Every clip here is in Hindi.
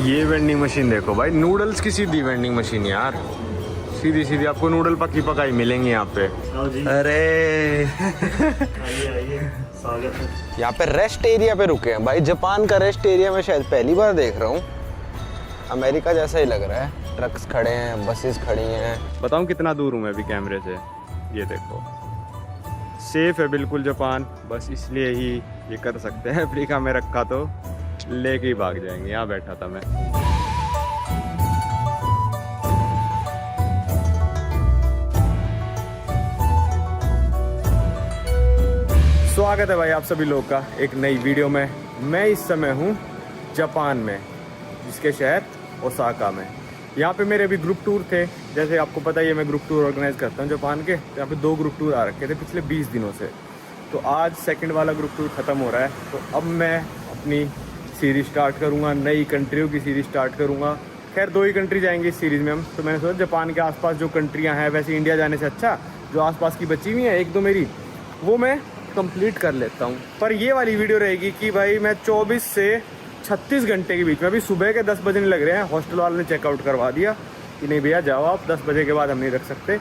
ये वेंडिंग मशीन देखो भाई, नूडल्स की सीधी वेंडिंग मशीन यार, सीधी सीधी आपको नूडल पकी पकाई मिलेंगे यहाँ पे। अरे आइए स्वागत है। यहाँ पे रेस्ट एरिया पे रुके हैं भाई। जापान का रेस्ट एरिया मैं शायद पहली बार देख रहा हूँ। अमेरिका जैसा ही लग रहा है। ट्रक्स खड़े हैं, बसेस खड़ी हैं। बताऊँ कितना दूर हूँ मैं अभी कैमरे से, ये देखो सेफ है बिल्कुल जापान, बस इसलिए ही ये कर सकते हैं। अफ्रीका में रखा तो लेके ही भाग जाएंगे। यहाँ बैठा था मैं। स्वागत है भाई आप सभी लोग का एक नई वीडियो में। मैं इस समय हूँ जापान में, जिसके शहर ओसाका में। यहाँ पे मेरे अभी ग्रुप टूर थे, जैसे आपको पता ही है मैं ग्रुप टूर ऑर्गेनाइज करता हूँ जापान के। यहाँ पे 2 ग्रुप टूर आ रखे थे पिछले 20 दिनों से। तो आज सेकंड वाला ग्रुप टूर ख़त्म हो रहा है, तो अब मैं अपनी सीरीज़ स्टार्ट करूँगा, नई कंट्रियों की सीरीज़ स्टार्ट करूँगा। खैर 2 ही कंट्री जाएंगे इस सीरीज़ में हम। तो मैंने सोचा जापान के आसपास जो कंट्रियाँ हैं, वैसे इंडिया जाने से अच्छा जो आसपास की बची हुई हैं 1-2 मेरी, वो मैं कंप्लीट कर लेता हूँ। पर ये वाली वीडियो रहेगी कि भाई मैं 24 से 36 घंटे के बीच में, अभी सुबह के 10 बजने लग रहे हैं, हॉस्टल वाले ने चेकआउट करवा दिया कि नहीं भैया जाओ आप, 10 बजे के बाद हम नहीं रख सकते।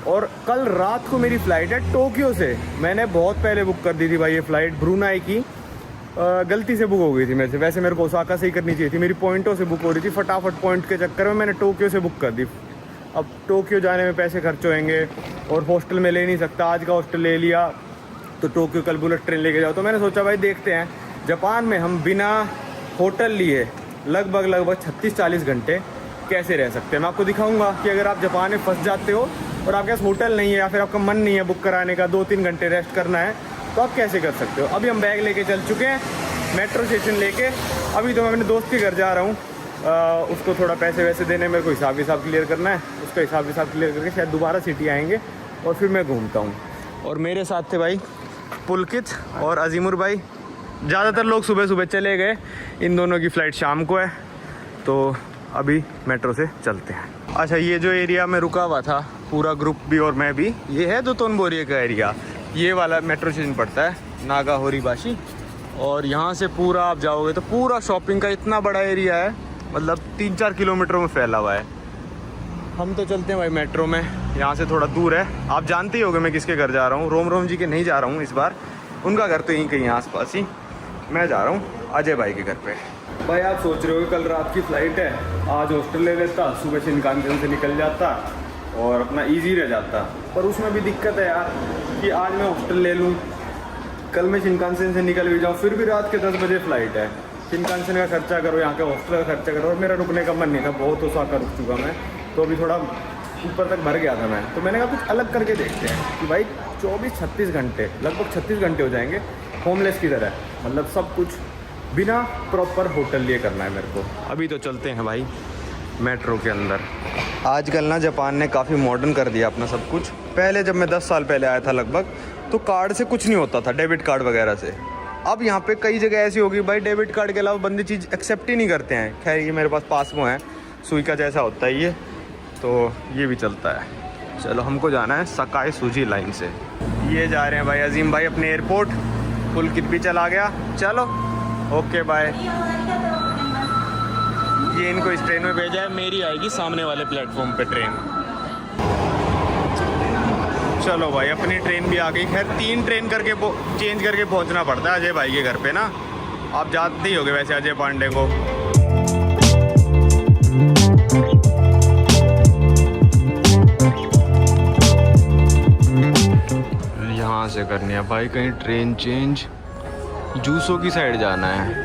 और कल रात को मेरी फ़्लाइट है टोक्यो से। मैंने बहुत पहले बुक कर दी थी भाई ये फ़्लाइट, ब्रूनाई की। गलती से बुक हो गई थी मेरे से, वैसे मेरे को ओसाका से ही करनी चाहिए थी, मेरी पॉइंटों से बुक हो रही थी। फटाफट पॉइंट के चक्कर में मैंने टोक्यो से बुक कर दी। अब टोक्यो जाने में पैसे खर्च होंगे और हॉस्टल में ले नहीं सकता, आज का हॉस्टल ले लिया तो टोक्यो कल बुलेट ट्रेन लेके जाओ। तो मैंने सोचा भाई देखते हैं जापान में हम बिना होटल लिए लगभग 36-40 घंटे कैसे रह सकते हैं। मैं आपको दिखाऊंगा कि अगर आप जापान में फंस जाते हो और आपके पास होटल नहीं है या फिर आपका मन नहीं है बुक कराने का, 2-3 घंटे रेस्ट करना है, तो आप कैसे कर सकते हो। अभी हम बैग लेके चल चुके हैं मेट्रो स्टेशन लेके। अभी तो मैं अपने दोस्त के घर जा रहा हूँ, उसको थोड़ा पैसे वैसे देने, मेरे को हिसाब क्लियर करना है। उसका हिसाब क्लियर करके शायद दोबारा सिटी आएंगे और फिर मैं घूमता हूँ। और मेरे साथ थे भाई पुलकित और अजीमुर भाई। ज़्यादातर लोग सुबह सुबह चले गए, इन दोनों की फ़्लाइट शाम को है, तो अभी मेट्रो से चलते हैं। अच्छा, ये जो एरिया में रुका हुआ था पूरा ग्रुप भी और मैं भी, ये है दोतोनबोरी का एरिया। ये वाला मेट्रो स्टेशन पड़ता है नागा होरीबाशी, और यहाँ से पूरा आप जाओगे तो पूरा शॉपिंग का इतना बड़ा एरिया है, मतलब 3-4 किलोमीटर में फैला हुआ है। हम तो चलते हैं भाई मेट्रो में, यहाँ से थोड़ा दूर है। आप जानते ही होंगे मैं किसके घर जा रहा हूँ, रोम जी के नहीं जा रहा हूँ इस बार, उनका घर तो यहीं कहीं आसपास ही। मैं जा रहा हूँ अजय भाई के घर पे। भाई आप सोच रहे हो कल रात की फ़्लाइट है, आज हॉस्टल ले लेता, सुबह शिनकानसेन से निकल जाता और अपना ईजी रह जाता। पर उसमें भी दिक्कत है यार कि आज मैं हॉस्टल ले लूँ, कल मैं शिनकानसेन से निकल भी जाऊँ, फिर भी रात के 10 बजे फ़्लाइट है। शिनकानसेन का खर्चा करो, यहाँ के हॉस्टल का खर्चा करो, और मेरा रुकने का मन नहीं था, बहुत ओसाका रुक चुका मैं, तो अभी थोड़ा ऊपर तक भर गया था मैं। तो मैंने कहा कुछ अलग करके देखते हैं कि भाई 24-36 घंटे, लगभग 36 घंटे हो जाएंगे होमलेस की तरह, मतलब सब कुछ बिना प्रॉपर होटल लिए करना है मेरे को। अभी तो चलते हैं भाई मेट्रो के अंदर। आजकल ना जापान ने काफ़ी मॉडर्न कर दिया अपना सब कुछ। पहले जब मैं 10 साल पहले आया था लगभग, तो कार्ड से कुछ नहीं होता था, डेबिट कार्ड वगैरह से। अब यहाँ पे कई जगह ऐसी होगी भाई डेबिट कार्ड के अलावा बंदे चीज़ एक्सेप्ट ही नहीं करते हैं। खैर ये मेरे पास पासमो है, सुई का जैसा होता है ये, तो ये भी चलता है। चलो हमको जाना है सकाई सुजी लाइन से। ये जा रहे हैं भाई अजीम भाई अपने एयरपोर्ट, पुलकित भी चला गया। चलो ओके बाय। ये इनको इस ट्रेन में भेजा है, मेरी आएगी सामने वाले प्लेटफॉर्म पे ट्रेन। चलो भाई अपनी ट्रेन भी आ गई। खैर 3 ट्रेन करके चेंज करके पहुंचना पड़ता है अजय भाई के घर पे ना। आप जानते ही होगे वैसे अजय पांडे को। यहाँ से करनी है भाई कहीं ट्रेन चेंज, जूसो की साइड जाना है।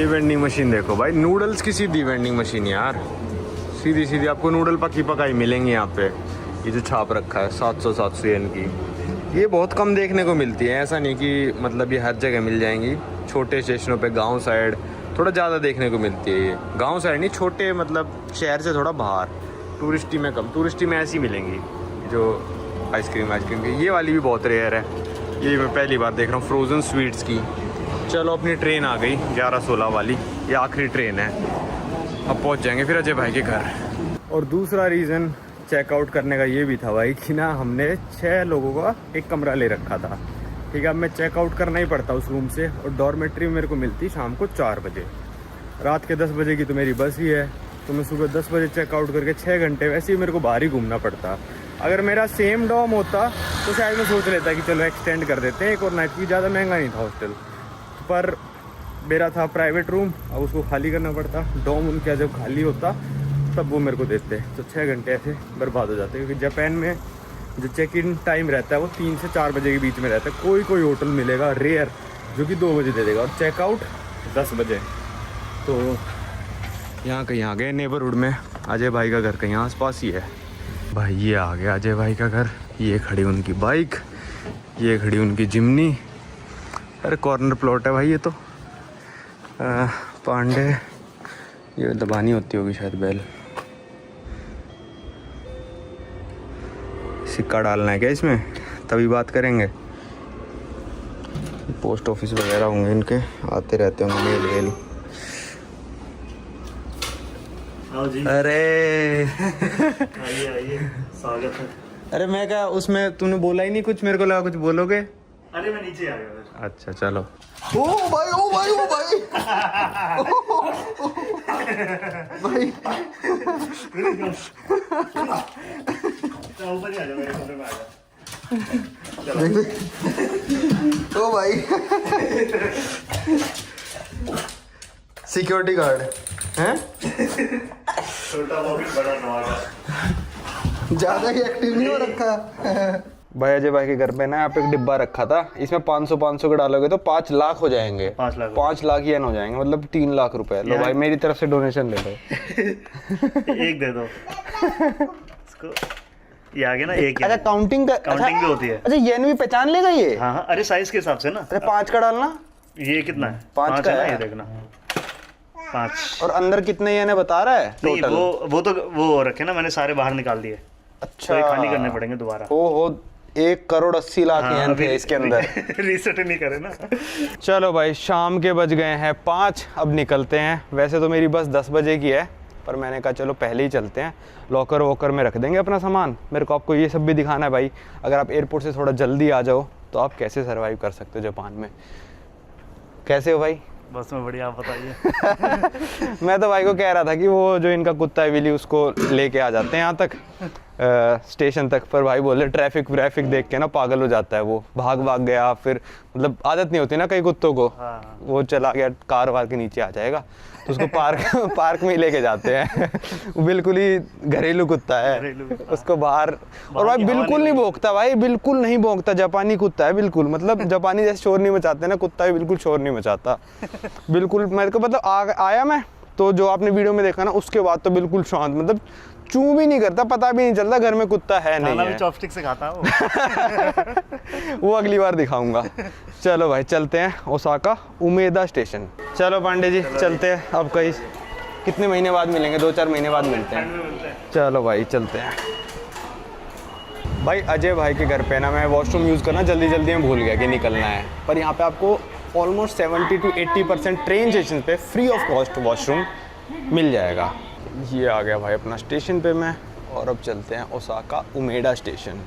वेंडिंग मशीन देखो भाई, नूडल्स की सीधी वेंडिंग मशीन यार, सीधी सीधी आपको नूडल पकी पकाई मिलेंगी यहाँ पे। ये जो छाप रखा है 700 येन की, ये बहुत कम देखने को मिलती है। ऐसा नहीं कि मतलब ये हर जगह मिल जाएंगी, छोटे स्टेशनों पे, गांव साइड, थोड़ा ज़्यादा देखने को मिलती है ये। गांव साइड नहीं, छोटे मतलब शहर से थोड़ा बाहर, टूरिस्टी में कम। टूरिस्टी में ऐसी मिलेंगी जो आइसक्रीम की। ये वाली भी बहुत रेयर है, ये मैं पहली बार देख रहा हूँ फ्रोज़न स्वीट्स की। चलो अपनी ट्रेन आ गई 11:16 वाली, ये आखिरी ट्रेन है। अब पहुँच जाएंगे फिर अजय भाई के घर। और दूसरा रीज़न चेकआउट करने का ये भी था भाई कि ना हमने 6 लोगों का एक कमरा ले रखा था। ठीक है, अब मैं चेकआउट करना ही पड़ता उस रूम से, और डॉर्मेट्री मेरे को मिलती शाम को 4 बजे। रात के 10 बजे की तो मेरी बस ही है, तो मैं सुबह 10 बजे चेकआउट करके 6 घंटे वैसे ही मेरे को बाहर ही घूमना पड़ता। अगर मेरा सेम डॉर्म होता तो शायद मैं सोच लेता कि चलो एक्सटेंड कर देते हैं एक और नाइट की। ज़्यादा महंगा नहीं था हॉस्टल, पर मेरा था प्राइवेट रूम, अब उसको खाली करना पड़ता। डॉर्म उनका जब खाली होता तब वो मेरे को देते, तो 6 घंटे ऐसे बर्बाद हो जाते। क्योंकि जापान में जो चेक इन टाइम रहता है वो 3 से 4 बजे के बीच में रहता है। कोई होटल मिलेगा रेयर जो कि 2 बजे दे देगा, और चेकआउट 10 बजे। तो यहाँ कहीं आ गए नेबरहुड में। अजय भाई का घर कहीं आसपास ही है भाई। ये आ गया अजय भाई का घर। ये खड़ी उनकी बाइक, ये खड़ी उनकी जिम्नी। अरे कॉर्नर प्लॉट है भाई ये तो। पांडे, ये दबानी होती होगी शायद बेल। सिक्का डालना है क्या इसमें, तभी बात करेंगे। पोस्ट ऑफिस वगैरह होंगे इनके, आते रहते होंगे मेल वेल। अरे आइए स्वागत है। अरे मैं क्या, उसमें तूने बोला ही नहीं कुछ, मेरे को लगा कुछ बोलोगे। अरे मैं नीचे आ गया। अच्छा चलो। ओ भाई ओ भाई ओ भाई भाई ऊपर ही आ जा, मेरे कमरे में आ जा। ओ भाई सिक्योरिटी गार्ड हैं, छोटा वो भी बड़ा नवाजा। ज्यादा ही एक्टिव नहीं हो रखा। भाई अजय भाई के घर पे ना यहाँ पे एक डिब्बा रखा था, इसमें 500 के डालोगे तो 5 लाख हो जाएंगे। 5 लाख येन हो जाएंगे, मतलब 3 लाख रुपए। लो भाई मेरी तरफ से डोनेशन ले लो। एक दे दो इसको। ये आगे ना एक। अच्छा काउंटिंग भी होती है। अच्छा येन भी पहचान लेगा ये। हाँ, अरे साइज के हिसाब से ना। अच्छा 5 का डालना। ये कितना है? 5 का है ना, है। ये देखना 5। और अंदर कितने येन है बता रहा है नहीं, टोटल? वो तो वो रखे ना, मैंने सारे बाहर निकाल दिए। अच्छा, तो खाली करने पड़ेंगे दोबारा। ओहो 1,80,00,000 येन थे इसके अंदर। रीसेट नहीं करे ना। चलो भाई शाम के बज गए हैं 5, अब निकलते हैं। वैसे तो मेरी बस 10 बजे की है, पर मैंने कहा चलो पहले ही चलते हैं। लॉकर वॉकर में रख देंगे अपना सामान। मेरे को आपको ये सब भी दिखाना है भाई। अगर आप एयरपोर्ट से थोड़ा जल्दी आ जाओ तो आप कैसे सर्वाइव कर सकते हो जापान में। कैसे हो भाई? बस में बढ़िया, आप बताइए। मैं तो भाई को कह रहा था कि वो जो इनका कुत्ता है विली, उसको लेके आ जाते हैं यहाँ तक स्टेशन तक, पर भाई बोले ट्रैफिक देख के ना पागल हो जाता है वो, भाग गया। फिर मतलब आदत नहीं होती ना कई कुत्तों को। हाँ। वो चला गया कार वार के नीचे आ जाएगा, तो उसको पार्क में ही लेके जाते हैं। वो बिल्कुल ही घरेलू कुत्ता है, उसको बाहर। और भाई बिल्कुल नहीं भौंकता भाई, बिल्कुल नहीं भौंकता। जापानी कुत्ता है बिल्कुल, मतलब जापानी जैसे शोर नहीं मचाते ना, कुत्ता भी बिल्कुल शोर नहीं मचाता बिल्कुल। मेरे को मतलब आया मैं तो जो आपने वीडियो में देखा ना, उसके बाद तो बिल्कुल शांत, मतलब चू भी नहीं करता, पता भी नहीं चलता घर में कुत्ता है नहीं है। चॉपस्टिक से खाता है वो अगली बार दिखाऊंगा। चलो भाई चलते हैं ओसाका उमेदा स्टेशन। चलो पांडे जी चलते हैं। अब कहीं कितने महीने बाद मिलेंगे? 2-4 महीने बाद मिलते हैं। चलो भाई चलते हैं। भाई अजय भाई के घर पे ना मैं वॉशरूम यूज़ करना जल्दी में भूल गया कि निकलना है, पर यहाँ पे आपको ऑलमोस्ट 70 to 80% ट्रेन स्टेशन पे फ्री ऑफ कॉस्ट वॉशरूम मिल जाएगा। ये आ गया भाई अपना स्टेशन पे मैं, और अब चलते हैं ओसाका उमेदा स्टेशन।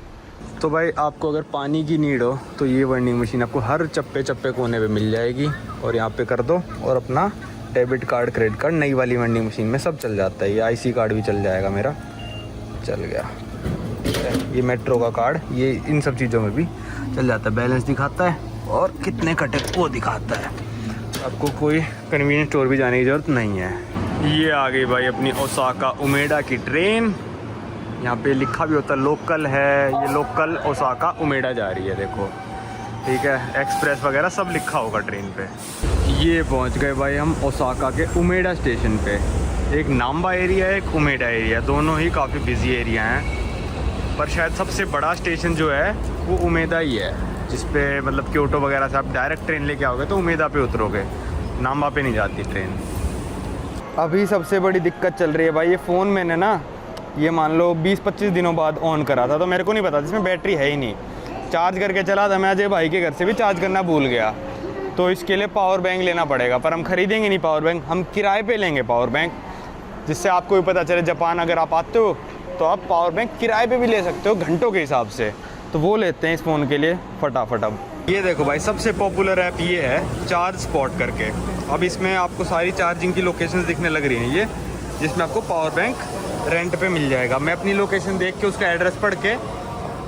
तो भाई आपको अगर पानी की नीड हो तो ये वेंडिंग मशीन आपको हर चप्पे कोने पे मिल जाएगी, और यहाँ पे कर दो और अपना डेबिट कार्ड क्रेडिट कार्ड नई वाली वेंडिंग मशीन में सब चल जाता है। ये IC कार्ड भी चल जाएगा मेरा, चल गया। ये मेट्रो का कार्ड, ये इन सब चीज़ों में भी चल जाता है। बैलेंस दिखाता है और कितने कटे वो दिखाता है। आपको कोई कन्वीनियंस स्टोर भी जाने की ज़रूरत नहीं है। ये आ गई भाई अपनी ओसाका उमेदा की ट्रेन। यहाँ पे लिखा भी होता है लोकल है, ये लोकल ओसाका उमेदा जा रही है, देखो ठीक है। एक्सप्रेस वगैरह सब लिखा होगा ट्रेन पे। ये पहुँच गए भाई हम ओसाका के उमेदा स्टेशन पे। एक नाम्बा एरिया है, एक उमेदा एरिया, दोनों ही काफ़ी बिजी एरिया हैं, पर शायद सबसे बड़ा स्टेशन जो है वो उमेदा ही है, जिस पे मतलब क्योटो वगैरह से आप डायरेक्ट ट्रेन लेके आओगे तो उमेदा पे उतरोगे। नाम्बा पे नहीं जाती ट्रेन। अभी सबसे बड़ी दिक्कत चल रही है भाई, ये फ़ोन मैंने ना ये मान लो 20-25 दिनों बाद ऑन करा था, तो मेरे को नहीं पता इसमें बैटरी है ही नहीं। चार्ज करके चला था मैं, अजय भाई के घर से भी चार्ज करना भूल गया, तो इसके लिए पावर बैंक लेना पड़ेगा। पर हम खरीदेंगे नहीं पावर बैंक, हम किराए पे लेंगे पावर बैंक, जिससे आपको भी पता चले जापान अगर आप आते हो तो आप पावर बैंक किराए पे भी ले सकते हो घंटों के हिसाब से। तो वो लेते हैं इस फ़ोन के लिए फटाफट। अब ये देखो भाई, सबसे पॉपुलर ऐप ये है चार्ज स्पॉट करके। अब इसमें आपको सारी चार्जिंग की लोकेशंस दिखने लग रही हैं ये, जिसमें आपको पावर बैंक रेंट पे मिल जाएगा। मैं अपनी लोकेशन देख के उसका एड्रेस पढ़ के,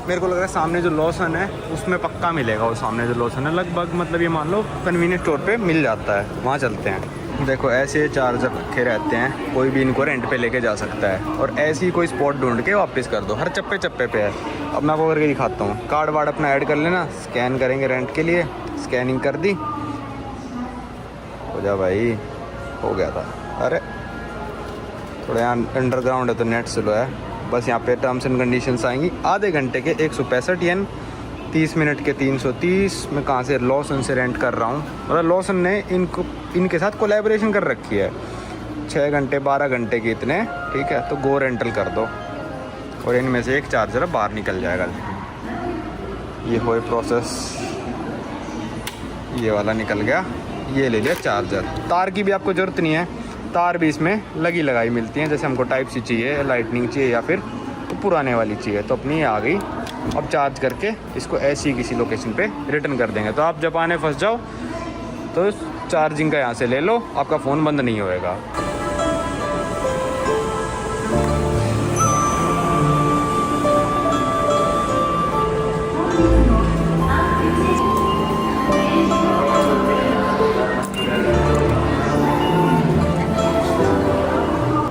मेरे को लग रहा है सामने जो लॉसन है उसमें पक्का मिलेगा। वो सामने जो लॉसन है लगभग मतलब ये मान लो कन्वीनियंस स्टोर पे मिल जाता है, वहाँ चलते हैं। देखो ऐसे चार्जर रखे रहते हैं, कोई भी इनको रेंट पे लेके जा सकता है, और ऐसी कोई स्पॉट ढूंढ के वापस कर दो, हर चप्पे चप्पे पे है। अब मैं आपको करके दिखाता हूँ। कार्ड वार्ड अपना ऐड कर लेना, स्कैन करेंगे रेंट के लिए, स्कैनिंग कर दी, हो जा भाई, हो गया था। अरे थोड़ा यहाँ अंडरग्राउंड है तो नेट स्लो है। बस यहाँ पे टर्म्स एंड कंडीशंस आएंगी। आधे घंटे के 165 येन, 30 मिनट के 330। मैं कहाँ से, लॉसन से रेंट कर रहा हूँ, मतलब लॉसन ने इनके साथ कोलैबोरेशन कर रखी है। 6 घंटे 12 घंटे के इतने, ठीक है, तो गो रेंटल कर दो, और इनमें से एक चार्जर बाहर निकल जाएगा। ये हो प्रोसेस, ये वाला निकल गया, ये ले लिया चार्जर। तार की भी आपको ज़रूरत नहीं है, तार भी इसमें लगी लगाई मिलती हैं, जैसे हमको टाइप सी चाहिए, लाइटनिंग चाहिए, या फिर तो पुराने वाली चाहिए, तो अपनी आ गई। अब चार्ज करके इसको ऐसी किसी लोकेशन पे रिटर्न कर देंगे। तो आप जापान में फंस जाओ तो चार्जिंग का यहाँ से ले लो, आपका फ़ोन बंद नहीं होएगा।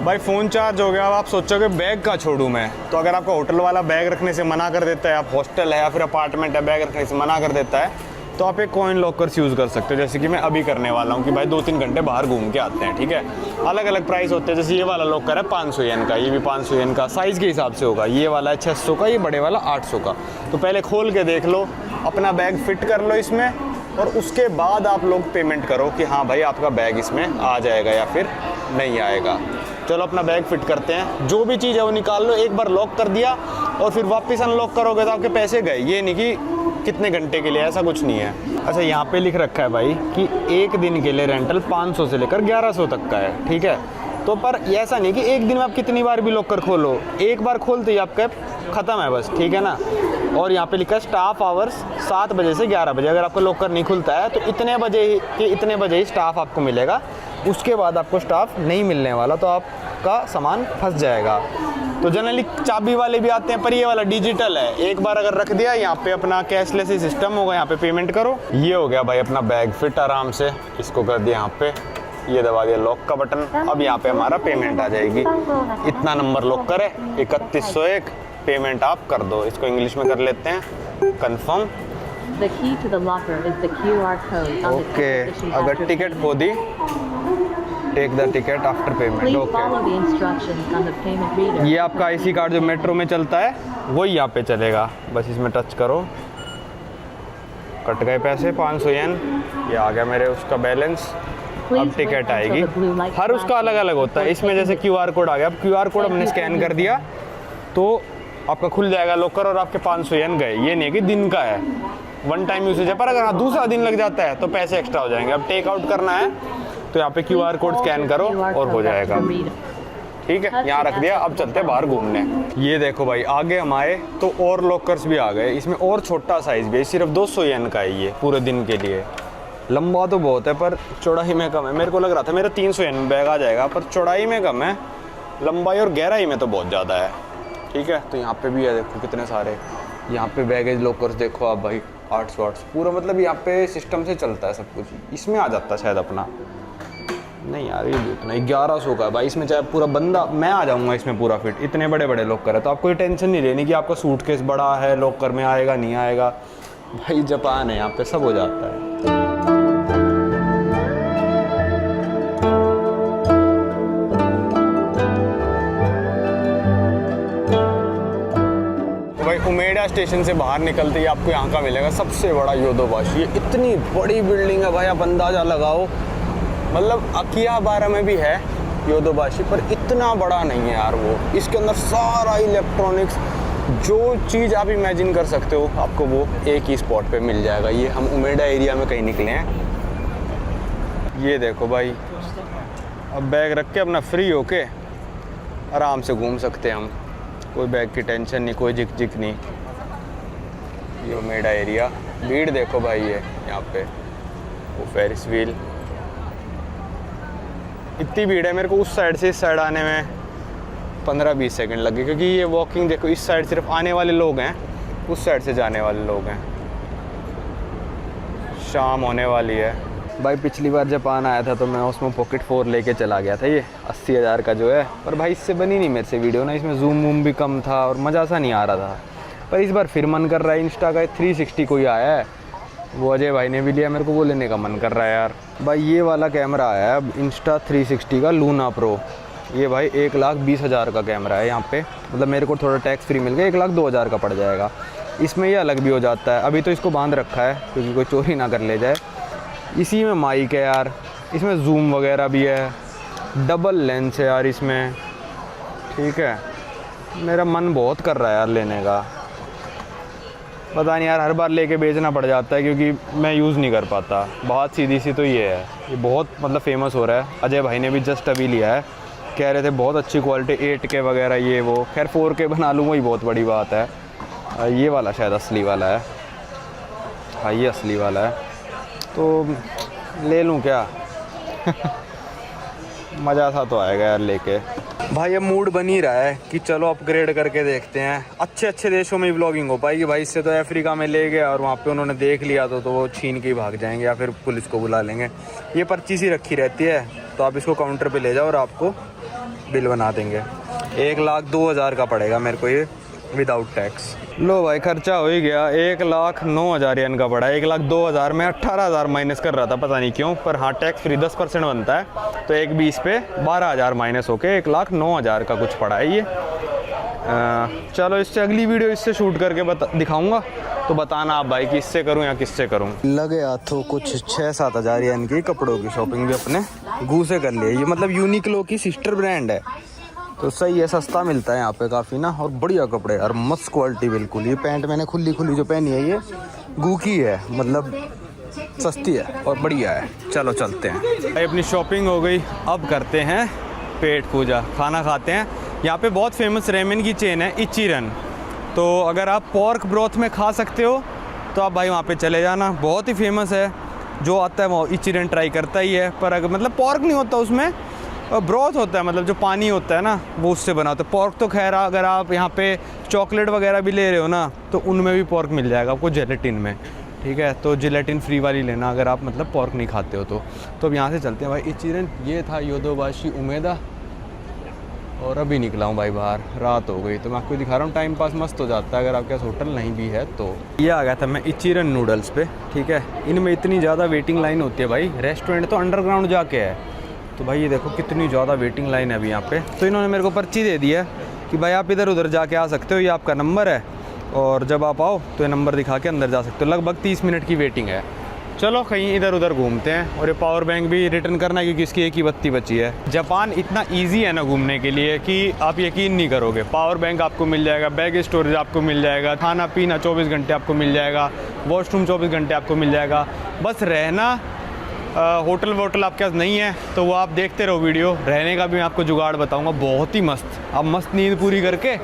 भाई फ़ोन चार्ज हो गया। अब आप सोचोगे बैग का छोड़ूं मैं, तो अगर आपका होटल वाला बैग रखने से मना कर देता है, आप हॉस्टल है या फिर अपार्टमेंट है बैग रखने से मना कर देता है, तो आप एक कॉइन लॉकर्स यूज़ कर सकते हो, जैसे कि मैं अभी करने वाला हूँ कि भाई 2-3 घंटे बाहर घूम के आते हैं, ठीक है। अलग अलग प्राइस होते हैं, जैसे ये वाला लॉकर है 500 येन का, ये भी 500 येन का, साइज़ के हिसाब से होगा। ये वाला है 600 का, ये बड़े वाला 800 का। तो पहले खोल के देख लो, अपना बैग फिट कर लो इसमें, और उसके बाद आप लोग पेमेंट करो कि हाँ भाई आपका बैग इसमें आ जाएगा या फिर नहीं आएगा। चलो अपना बैग फिट करते हैं, जो भी चीज़ है वो निकाल लो। एक बार लॉक कर दिया और फिर वापस अनलॉक करोगे तो आपके पैसे गए। ये नहीं कि कितने घंटे के लिए, ऐसा कुछ नहीं है। अच्छा, यहाँ पे लिख रखा है भाई कि एक दिन के लिए रेंटल 500 से लेकर 1100 तक का है, ठीक है। तो पर ऐसा नहीं कि एक दिन में आप कितनी बार भी लॉकर खोलो, एक बार खोलते ही आपका ख़त्म है बस, ठीक है ना। और यहाँ पे लिखा है स्टाफ आवर्स 7 बजे से 11 बजे। अगर आपका लॉकर नहीं खुलता है तो इतने बजे ही स्टाफ आपको मिलेगा, उसके बाद आपको स्टाफ नहीं मिलने वाला, तो आपका सामान फंस जाएगा। तो जनरली चाबी वाले भी आते हैं, पर ये वाला डिजिटल है, एक बार अगर रख दिया यहाँ पे अपना कैशलेस ही सिस्टम होगा, यहाँ पे पेमेंट करो। ये हो गया भाई अपना बैग फिट आराम से, इसको कर दिया यहाँ पे, ये दबा दिया लॉक का बटन। अब यहाँ पे हमारा पेमेंट आ जाएगी। इतना नंबर लॉकर है 3101, पेमेंट आप कर दो। इसको इंग्लिश में कर लेते हैं confirm. The key to the locker is the QR code on the okay, confirmation अगर after टिकट payment. खो दी, take the ticket after payment. Please okay, follow the instructions on the payment reader. ये आपका आईसी कार्ड जो मेट्रो में चलता है वही यहाँ पे चलेगा, बस इसमें टच करो। कट गए पैसे 500 येन, ये आ गया मेरे उसका बैलेंस। अब टिकट आएगी, हर उसका अलग अलग होता है। इसमें जैसे QR कोड आ गया, अब QR कोड हमने स्कैन कर दिया तो आपका खुल जाएगा लॉकर और आपके 500 येन गए। ये नहीं है कि दिन का है, वन टाइम यूसेज है, पर अगर हाँ दूसरा दिन लग जाता है तो पैसे एक्स्ट्रा हो जाएंगे। अब टेक आउट करना है तो यहाँ पे QR कोड स्कैन करो और हो जाएगा, ठीक है। यहाँ रख दिया, अब चलते हैं बाहर घूमने। ये देखो भाई आगे हम आए तो और लॉकर्स भी आ गए, इसमें और छोटा साइज भी है, सिर्फ 200 येन का है ये पूरे दिन के लिए। लंबा तो बहुत है पर चौड़ाई में कम है। मेरे को लग रहा था मेरा 300 येन में बैग आ जाएगा, पर चौड़ाई में कम है, लंबाई और गहराई में तो बहुत ज़्यादा है, ठीक है। तो यहाँ पे भी है, देखो कितने सारे यहाँ पे बैगेज लॉकर्स देखो आप भाई, 800 पूरा, मतलब यहाँ पे सिस्टम से चलता है सब कुछ। इसमें आ जाता है शायद अपना, नहीं यार ये भी उतना 1100 का है भाई। इसमें चाहे पूरा बंदा, मैं आ जाऊँगा इसमें पूरा फिट, इतने बड़े बड़े लॉकर है। तो आपको ये टेंशन नहीं लेनी कि आपका सूटकेस बड़ा है लॉकर में आएगा नहीं आएगा। भाई जापान है, यहाँ पे सब हो जाता है। उमेड़ा स्टेशन से बाहर निकलते ही आपको यहाँ का मिलेगा सबसे बड़ा योदोबाशी। ये इतनी बड़ी बिल्डिंग है भाई, आप अंदाज़ा लगाओ मतलब अकिहाबारा में भी है योदोबाशी, पर इतना बड़ा नहीं है यार वो। इसके अंदर सारा इलेक्ट्रॉनिक्स, जो चीज़ आप इमेजिन कर सकते हो आपको वो एक ही स्पॉट पे मिल जाएगा। ये हम उमेडा एरिया में कहीं निकले हैं। ये देखो भाई, अब बैग रख के अपना फ्री होके आराम से घूम सकते हैं हम, कोई बैग की टेंशन नहीं, कोई झिक झिक नहीं। ये उमेडा एरिया, भीड़ देखो भाई, ये यहाँ पे वो फेरिस व्हील, इतनी भीड़ है। मेरे को उस साइड से इस साइड आने में 15-20 सेकंड लगे, क्योंकि ये वॉकिंग देखो, इस साइड सिर्फ आने वाले लोग हैं, उस साइड से जाने वाले लोग हैं। शाम होने वाली है भाई। पिछली बार जापान आया था तो मैं उसमें पॉकेट 4 लेके चला गया था, ये 80,000 का जो है, पर भाई इससे बनी नहीं मेरे से वीडियो ना, इसमें जूम वूम भी कम था और मज़ा सा नहीं आ रहा था। पर इस बार फिर मन कर रहा है, इंस्टा का 360 कोई आया है, वो अजय भाई ने भी लिया, मेरे को वो लेने का मन कर रहा है यार। भाई ये वाला कैमरा आया है अब इंस्टा 360 का लूना प्रो, ये भाई 1,20,000 का कैमरा है यहाँ पे, मतलब मेरे को थोड़ा टैक्स फ्री मिल गया, 1,02,000 का पड़ जाएगा। इसमें ये अलग भी हो जाता है, अभी तो इसको बांध रखा है क्योंकि कोई चोरी ना कर ले जाए। इसी में माइक है यार, इसमें जूम वगैरह भी है, डबल लेंस है यार इसमें, ठीक है। मेरा मन बहुत कर रहा है यार लेने का, पता नहीं यार, हर बार लेके बेचना पड़ जाता है क्योंकि मैं यूज़ नहीं कर पाता। बहुत सीधी सी तो ये है, ये बहुत मतलब फेमस हो रहा है। अजय भाई ने भी जस्ट अभी लिया है, कह रहे थे बहुत अच्छी क्वालिटी, 8K वगैरह ये वो। खैर 4K बना लूँ वही बहुत बड़ी बात है। ये वाला शायद असली वाला है, हाँ ये असली वाला है, तो ले लूँ क्या? मज़ा सा तो आएगा यार लेके। भाई अब मूड बन ही रहा है कि चलो अपग्रेड करके देखते हैं, अच्छे अच्छे देशों में व्लॉगिंग हो पाएगी। भाई इससे तो अफ्रीका में ले गया और वहाँ पे उन्होंने देख लिया तो वो छीन के ही भाग जाएंगे या फिर पुलिस को बुला लेंगे। ये पर्ची सी रखी रहती है, तो आप इसको काउंटर पे ले जाओ और आपको बिल बना देंगे। 1,02,000 का पड़ेगा मेरे को ये विदाउट टैक्स। लो भाई खर्चा हो ही गया, 1,09,000 येन का पड़ा है। 1,02,000 में 18,000 माइनस कर रहा था, पता नहीं क्यों, पर हाँ टैक्स फ्री 10% बनता है, तो 1,20 पे 12,000 माइनस होके 1,09,000 का कुछ पड़ा है ये। चलो इससे अगली वीडियो इससे शूट करके दिखाऊंगा, तो बताना आप भाई कि इससे करूं या किससे करूं। लगे हाथों कुछ 6-7 येन की कपड़ों की शॉपिंग भी अपने गू से कर लिए। ये मतलब यूनिक्लो की सिस्टर ब्रांड है, तो सही है, सस्ता मिलता है यहाँ पे काफ़ी ना, और बढ़िया कपड़े और मस्त क्वालिटी बिल्कुल। ये पैंट मैंने खुली जो पहनी है ये गू की है, मतलब सस्ती है और बढ़िया है। चलो चलते हैं, अपनी शॉपिंग हो गई, अब करते हैं पेट पूजा, खाना खाते हैं। यहाँ पे बहुत फेमस रेमेन की चेन है इचिरन, तो अगर आप पोर्क ब्रोथ में खा सकते हो तो आप भाई वहाँ पे चले जाना, बहुत ही फेमस है। जो आता है वो इचिरन ट्राई करता ही है, पर अगर मतलब पोर्क नहीं होता उसमें, ब्रोथ होता है, मतलब जो पानी होता है ना वो उससे बना होता है। पोर्क तो खैर अगर आप यहाँ पे चॉकलेट वगैरह भी ले रहे हो ना तो उनमें भी पोर्क मिल जाएगा आपको जेलेटिन में, ठीक है। तो जेलेटिन फ्री वाली लेना अगर आप मतलब पोर्क नहीं खाते हो तो। अब यहाँ से चलते हैं भाई इचिरन। ये था योदोबाशी उमेदा, और अभी निकला हूँ भाई बाहर, रात हो गई, तो मैं आपको दिखा रहा हूँ, टाइम पास मस्त हो जाता है अगर आपके पास होटल नहीं भी है तो। ये आ गया था मैं इचिरन नूडल्स पे, ठीक है। इनमें इतनी ज़्यादा वेटिंग लाइन होती है भाई, रेस्टोरेंट तो अंडरग्राउंड जाके है, तो भाई ये देखो कितनी ज़्यादा वेटिंग लाइन है अभी यहाँ पे। तो इन्होंने मेरे को पर्ची दे दी है कि भाई आप इधर उधर जाके आ सकते हो, ये आपका नंबर है, और जब आप आओ तो ये नंबर दिखा के अंदर जा सकते हो। लगभग 30 मिनट की वेटिंग है। चलो कहीं इधर उधर घूमते हैं, और ये पावर बैंक भी रिटर्न करना है क्योंकि इसकी एक ही बत्ती बची है। जापान इतना ईजी है ना घूमने के लिए कि आप यकीन नहीं करोगे। पावर बैंक आपको मिल जाएगा, बैग स्टोरेज आपको मिल जाएगा, खाना पीना 24 घंटे आपको मिल जाएगा, वॉशरूम 24 घंटे आपको मिल जाएगा। बस रहना, होटल वोटल आपके पास नहीं है तो वो आप देखते रहो वीडियो, रहने का भी मैं आपको जुगाड़ बताऊंगा, बहुत ही मस्त। आप मस्त नींद पूरी करके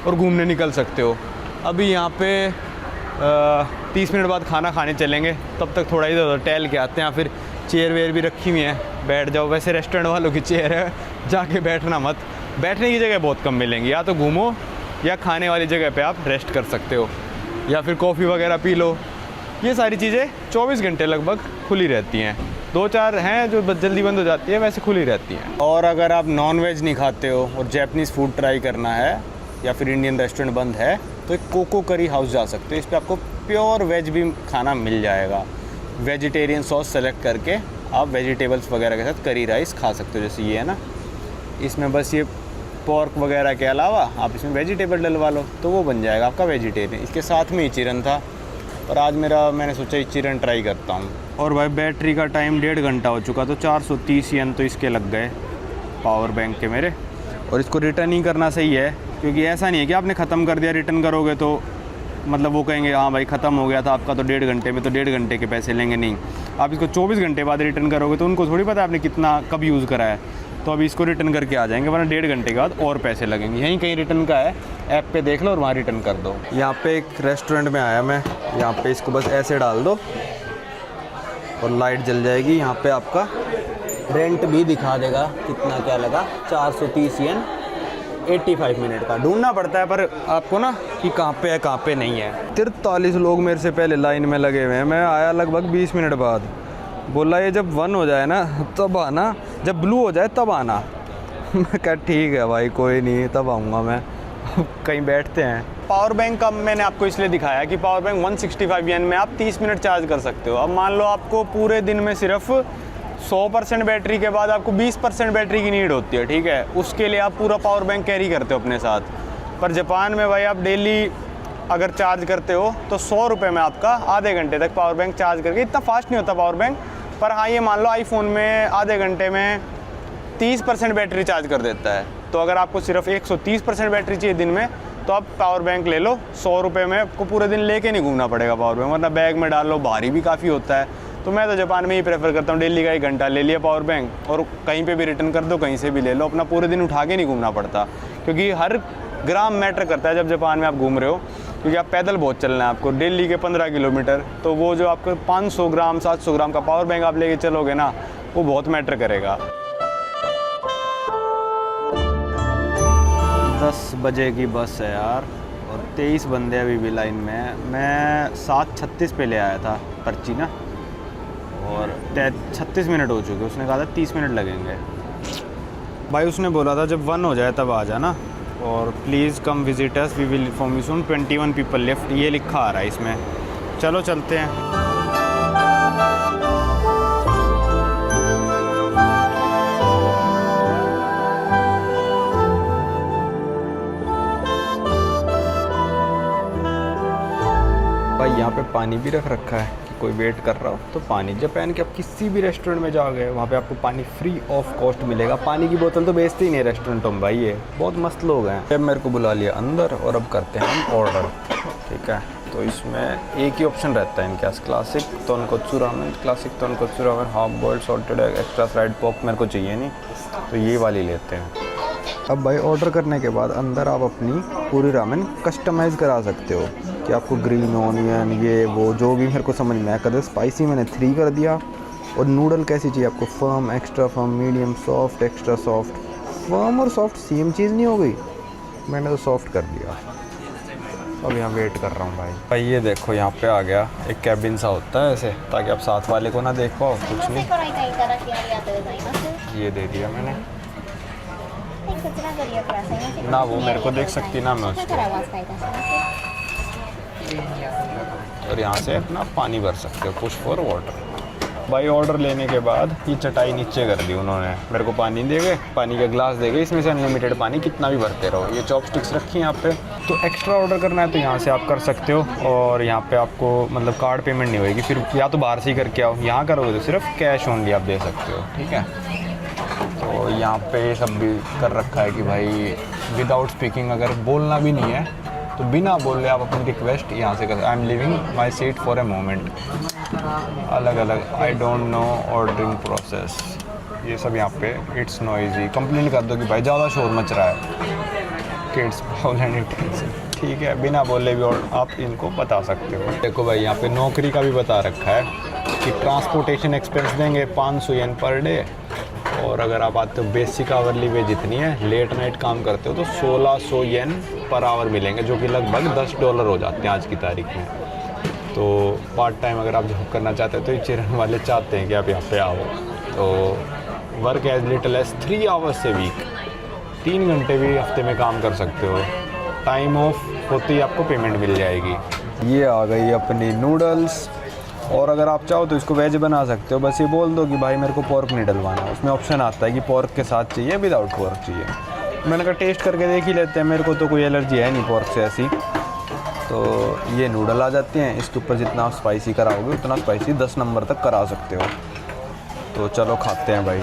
और घूमने निकल सकते हो। अभी यहाँ पे 30 मिनट बाद खाना खाने चलेंगे, तब तक थोड़ा इधर उधर टहल के आते हैं। फिर चेयर वेयर भी रखी हुई हैं, बैठ जाओ। वैसे रेस्टोरेंट वालों की चेयर है, जाके बैठना मत, बैठने की जगह बहुत कम मिलेंगी, या तो घूमो या खाने वाली जगह पे आप रेस्ट कर सकते हो, या फिर कॉफ़ी वगैरह पी लो। ये सारी चीज़ें 24 घंटे लगभग खुली रहती हैं, 2-4 हैं जो जल्दी बंद हो जाती है, वैसे खुली रहती हैं। और अगर आप नॉन वेज नहीं खाते हो और जैपनीज़ फूड ट्राई करना है, या फिर इंडियन रेस्टोरेंट बंद है, तो एक कोको करी हाउस जा सकते हो। इस पर आपको प्योर वेज भी खाना मिल जाएगा। वेजिटेरियन सॉस सेलेक्ट करके आप वेजिटेबल्स वगैरह के साथ करी राइस खा सकते हो, जैसे ये है ना, इसमें बस ये पोर्क वगैरह के अलावा आप इसमें वेजिटेबल डलवा लो तो वो बन जाएगा आपका वेजिटेरियन। इसके साथ में इचिरन था, और आज मैंने सोचा इसी रन ट्राई करता हूँ। और भाई बैटरी का टाइम 1.5 घंटा हो चुका, तो 430 येन तो इसके लग गए पावर बैंक के मेरे। और इसको रिटर्न ही करना सही है, क्योंकि ऐसा नहीं है कि आपने ख़त्म कर दिया, रिटर्न करोगे तो मतलब वो कहेंगे हाँ भाई ख़त्म हो गया था आपका तो 1.5 घंटे में, तो 1.5 घंटे के पैसे लेंगे। नहीं, आप इसको 24 घंटे बाद रिटर्न करोगे तो उनको थोड़ी पता है आपने कितना कब यूज़ करा है, तो अभी इसको रिटर्न करके आ जाएंगे, वरना 1.5 घंटे के बाद और पैसे लगेंगे। यहीं कहीं रिटर्न का है, ऐप पे देख लो और वहाँ रिटर्न कर दो। यहाँ पे एक रेस्टोरेंट में आया मैं, यहाँ पे इसको बस ऐसे डाल दो और लाइट जल जाएगी। यहाँ पे आपका रेंट भी दिखा देगा कितना क्या लगा, 430 येन 85 मिनट का। ढूंढना पड़ता है पर आपको ना कि कहाँ पे है कहाँ पे नहीं है। 43 लोग मेरे से पहले लाइन में लगे हुए हैं, मैं आया लगभग 20 मिनट बाद। बोला ये जब 1 हो जाए ना तब आना, जब ब्लू हो जाए तब आना। मैं कहा ठीक है भाई कोई नहीं, तब आऊँगा मैं। कहीं बैठते हैं। पावर बैंक का मैंने आपको इसलिए दिखाया कि पावर बैंक 165 येन में आप 30 मिनट चार्ज कर सकते हो। अब मान लो आपको पूरे दिन में सिर्फ 100% बैटरी के बाद आपको 20% बैटरी की नीड होती है, ठीक है, उसके लिए आप पूरा पावर बैंक कैरी करते हो अपने साथ। पर जापान में भाई आप डेली अगर चार्ज करते हो तो 100 रुपये में आपका आधे घंटे तक पावर बैंक चार्ज करके, इतना फास्ट नहीं होता पावर बैंक, पर हाँ ये मान लो आईफोन में आधे घंटे में 30% बैटरी चार्ज कर देता है। तो अगर आपको सिर्फ 130% बैटरी चाहिए दिन में, तो आप पावर बैंक ले लो। 100 रुपये में आपको पूरे दिन लेके नहीं घूमना पड़ेगा पावर बैंक, वरना बैग में डाल लो, भारी भी काफ़ी होता है। तो मैं तो जापान में ही प्रेफर करता हूँ, डेली का 1 घंटा ले लिया पावर बैंक और कहीं पे भी रिटर्न कर दो, कहीं से भी ले लो, अपना पूरे दिन उठा के नहीं घूमना पड़ता। क्योंकि हर ग्राम मैटर करता है जब जापान में आप घूम रहे हो, क्योंकि आप पैदल बहुत चलना है आपको, डेली के 15 किलोमीटर। तो वो जो आपको 500 ग्राम 700 ग्राम का पावर बैंक आप लेके चलोगे ना, वो बहुत मैटर करेगा। 10 बजे की बस है यार, और 23 बंदे अभी भी लाइन में हैं। मैं 7:36 पे ले आया था पर्ची ना, और 36 मिनट हो चुके। उसने कहा था 30 मिनट लगेंगे। भाई उसने बोला था जब 1 हो जाए तब आ जाना, और please come visit us, we will inform you soon, 21 people left, ये लिखा आ रहा है इसमें। चलो चलते हैं। भाई यहाँ पे पानी भी रख रखा है कि कोई वेट कर रहा हो तो पानी। जापान के आप किसी भी रेस्टोरेंट में जाओगे वहाँ पे आपको पानी फ्री ऑफ कॉस्ट मिलेगा। पानी की बोतल तो बेचते ही नहीं रेस्टोरेंटों में भाई, ये बहुत मस्त लोग हैं। अब मेरे को बुला लिया अंदर और अब करते हैं हम ऑर्डर, ठीक है। तो इसमें एक ही ऑप्शन रहता है इनके पास, classic tonkotsu ramen, classic tonkotsu ramen, half boiled salted egg, extra fried pork मेरे को चाहिए नहीं, तो ये वाली लेते हैं। अब भाई ऑर्डर करने के बाद अंदर आप अपनी पूरी रामेन कस्टमाइज़ करा सकते हो कि आपको ग्रीन ऑनियन ये वो जो भी मेरे को समझ में आया। कदर स्पाइसी मैंने 3 कर दिया। और नूडल कैसी चाहिए आपको, firm, extra firm, medium, soft, extra soft. Firm और सॉफ्ट सेम चीज़ नहीं हो गई, मैंने तो सॉफ्ट कर दिया। अब यहाँ वेट कर रहा हूँ भाई। ये देखो यहाँ पे आ गया, एक कैबिन सा होता है ऐसे, ताकि आप साथ वाले को ना देख पाओ, कुछ नहीं। ये दे दिया मैंने ना, वो मेरे को देख सकती ना, मैं उसको। और यहाँ से अपना पानी भर सकते हो, पुश फॉर वाटर। भाई ऑर्डर लेने के बाद ये चटाई नीचे कर दी उन्होंने, मेरे को पानी दे गए, पानी का ग्लास दे गए, इसमें से अनलिमिटेड पानी कितना भी भरते रहो। ये चॉपस्टिक्स रखी हैं यहाँ पे। तो एक्स्ट्रा ऑर्डर करना है तो यहाँ से आप कर सकते हो, और यहाँ पे आपको मतलब कार्ड पेमेंट नहीं होगी, फिर या तो बाहर से ही करके आओ। यहाँ करोगे तो सिर्फ कैश ऑनली आप दे सकते हो, ठीक है। तो यहाँ पे सब भी कर रखा है कि भाई विदाउट स्पीकिंग, अगर बोलना भी नहीं है तो बिना बोले आप अपनी रिक्वेस्ट यहाँ से कर। I am living my seat for a moment, अलग अलग। I don't know ordering process, ये सब यहाँ पे। इट्स नॉइजी, कंप्लेन कर दो कि भाई ज़्यादा शोर मच रहा है। किड्स प्रॉब्लम, ठीक है, बिना बोले भी और आप इनको बता सकते हो। देखो भाई यहाँ पे नौकरी का भी बता रखा है कि ट्रांसपोर्टेशन एक्सपेंस देंगे 500 येन पर डे, और अगर आप आते हो बेसिक आवरली वेज जितनी है, लेट नाइट काम करते हो तो 1600 येन पर आवर मिलेंगे, जो कि लगभग $10 हो जाते हैं आज की तारीख में। तो पार्ट टाइम अगर आप जॉब करना चाहते हो तो ये चिरन वाले चाहते हैं कि आप यहाँ पे आओ। तो work as little as 3 hours a week, 3 घंटे भी हफ्ते में काम कर सकते हो। टाइम ऑफ होते ही आपको पेमेंट मिल जाएगी। ये आ गई अपनी नूडल्स, और अगर आप चाहो तो इसको वेज बना सकते हो। बस ये बोल दो कि भाई मेरे को पोर्क नहीं डलवाना, उसमें ऑप्शन आता है कि पोर्क के साथ चाहिए, विदाउट पोर्क चाहिए। मैंने कहा टेस्ट करके देख ही लेते हैं, मेरे को तो कोई एलर्जी है नहीं पोर्क से ऐसी। तो ये नूडल आ जाती हैं। इसके ऊपर जितना आप स्पाइसी कराओगे उतना स्पाइसी 10 नंबर तक करा सकते हो। तो चलो खाते हैं भाई।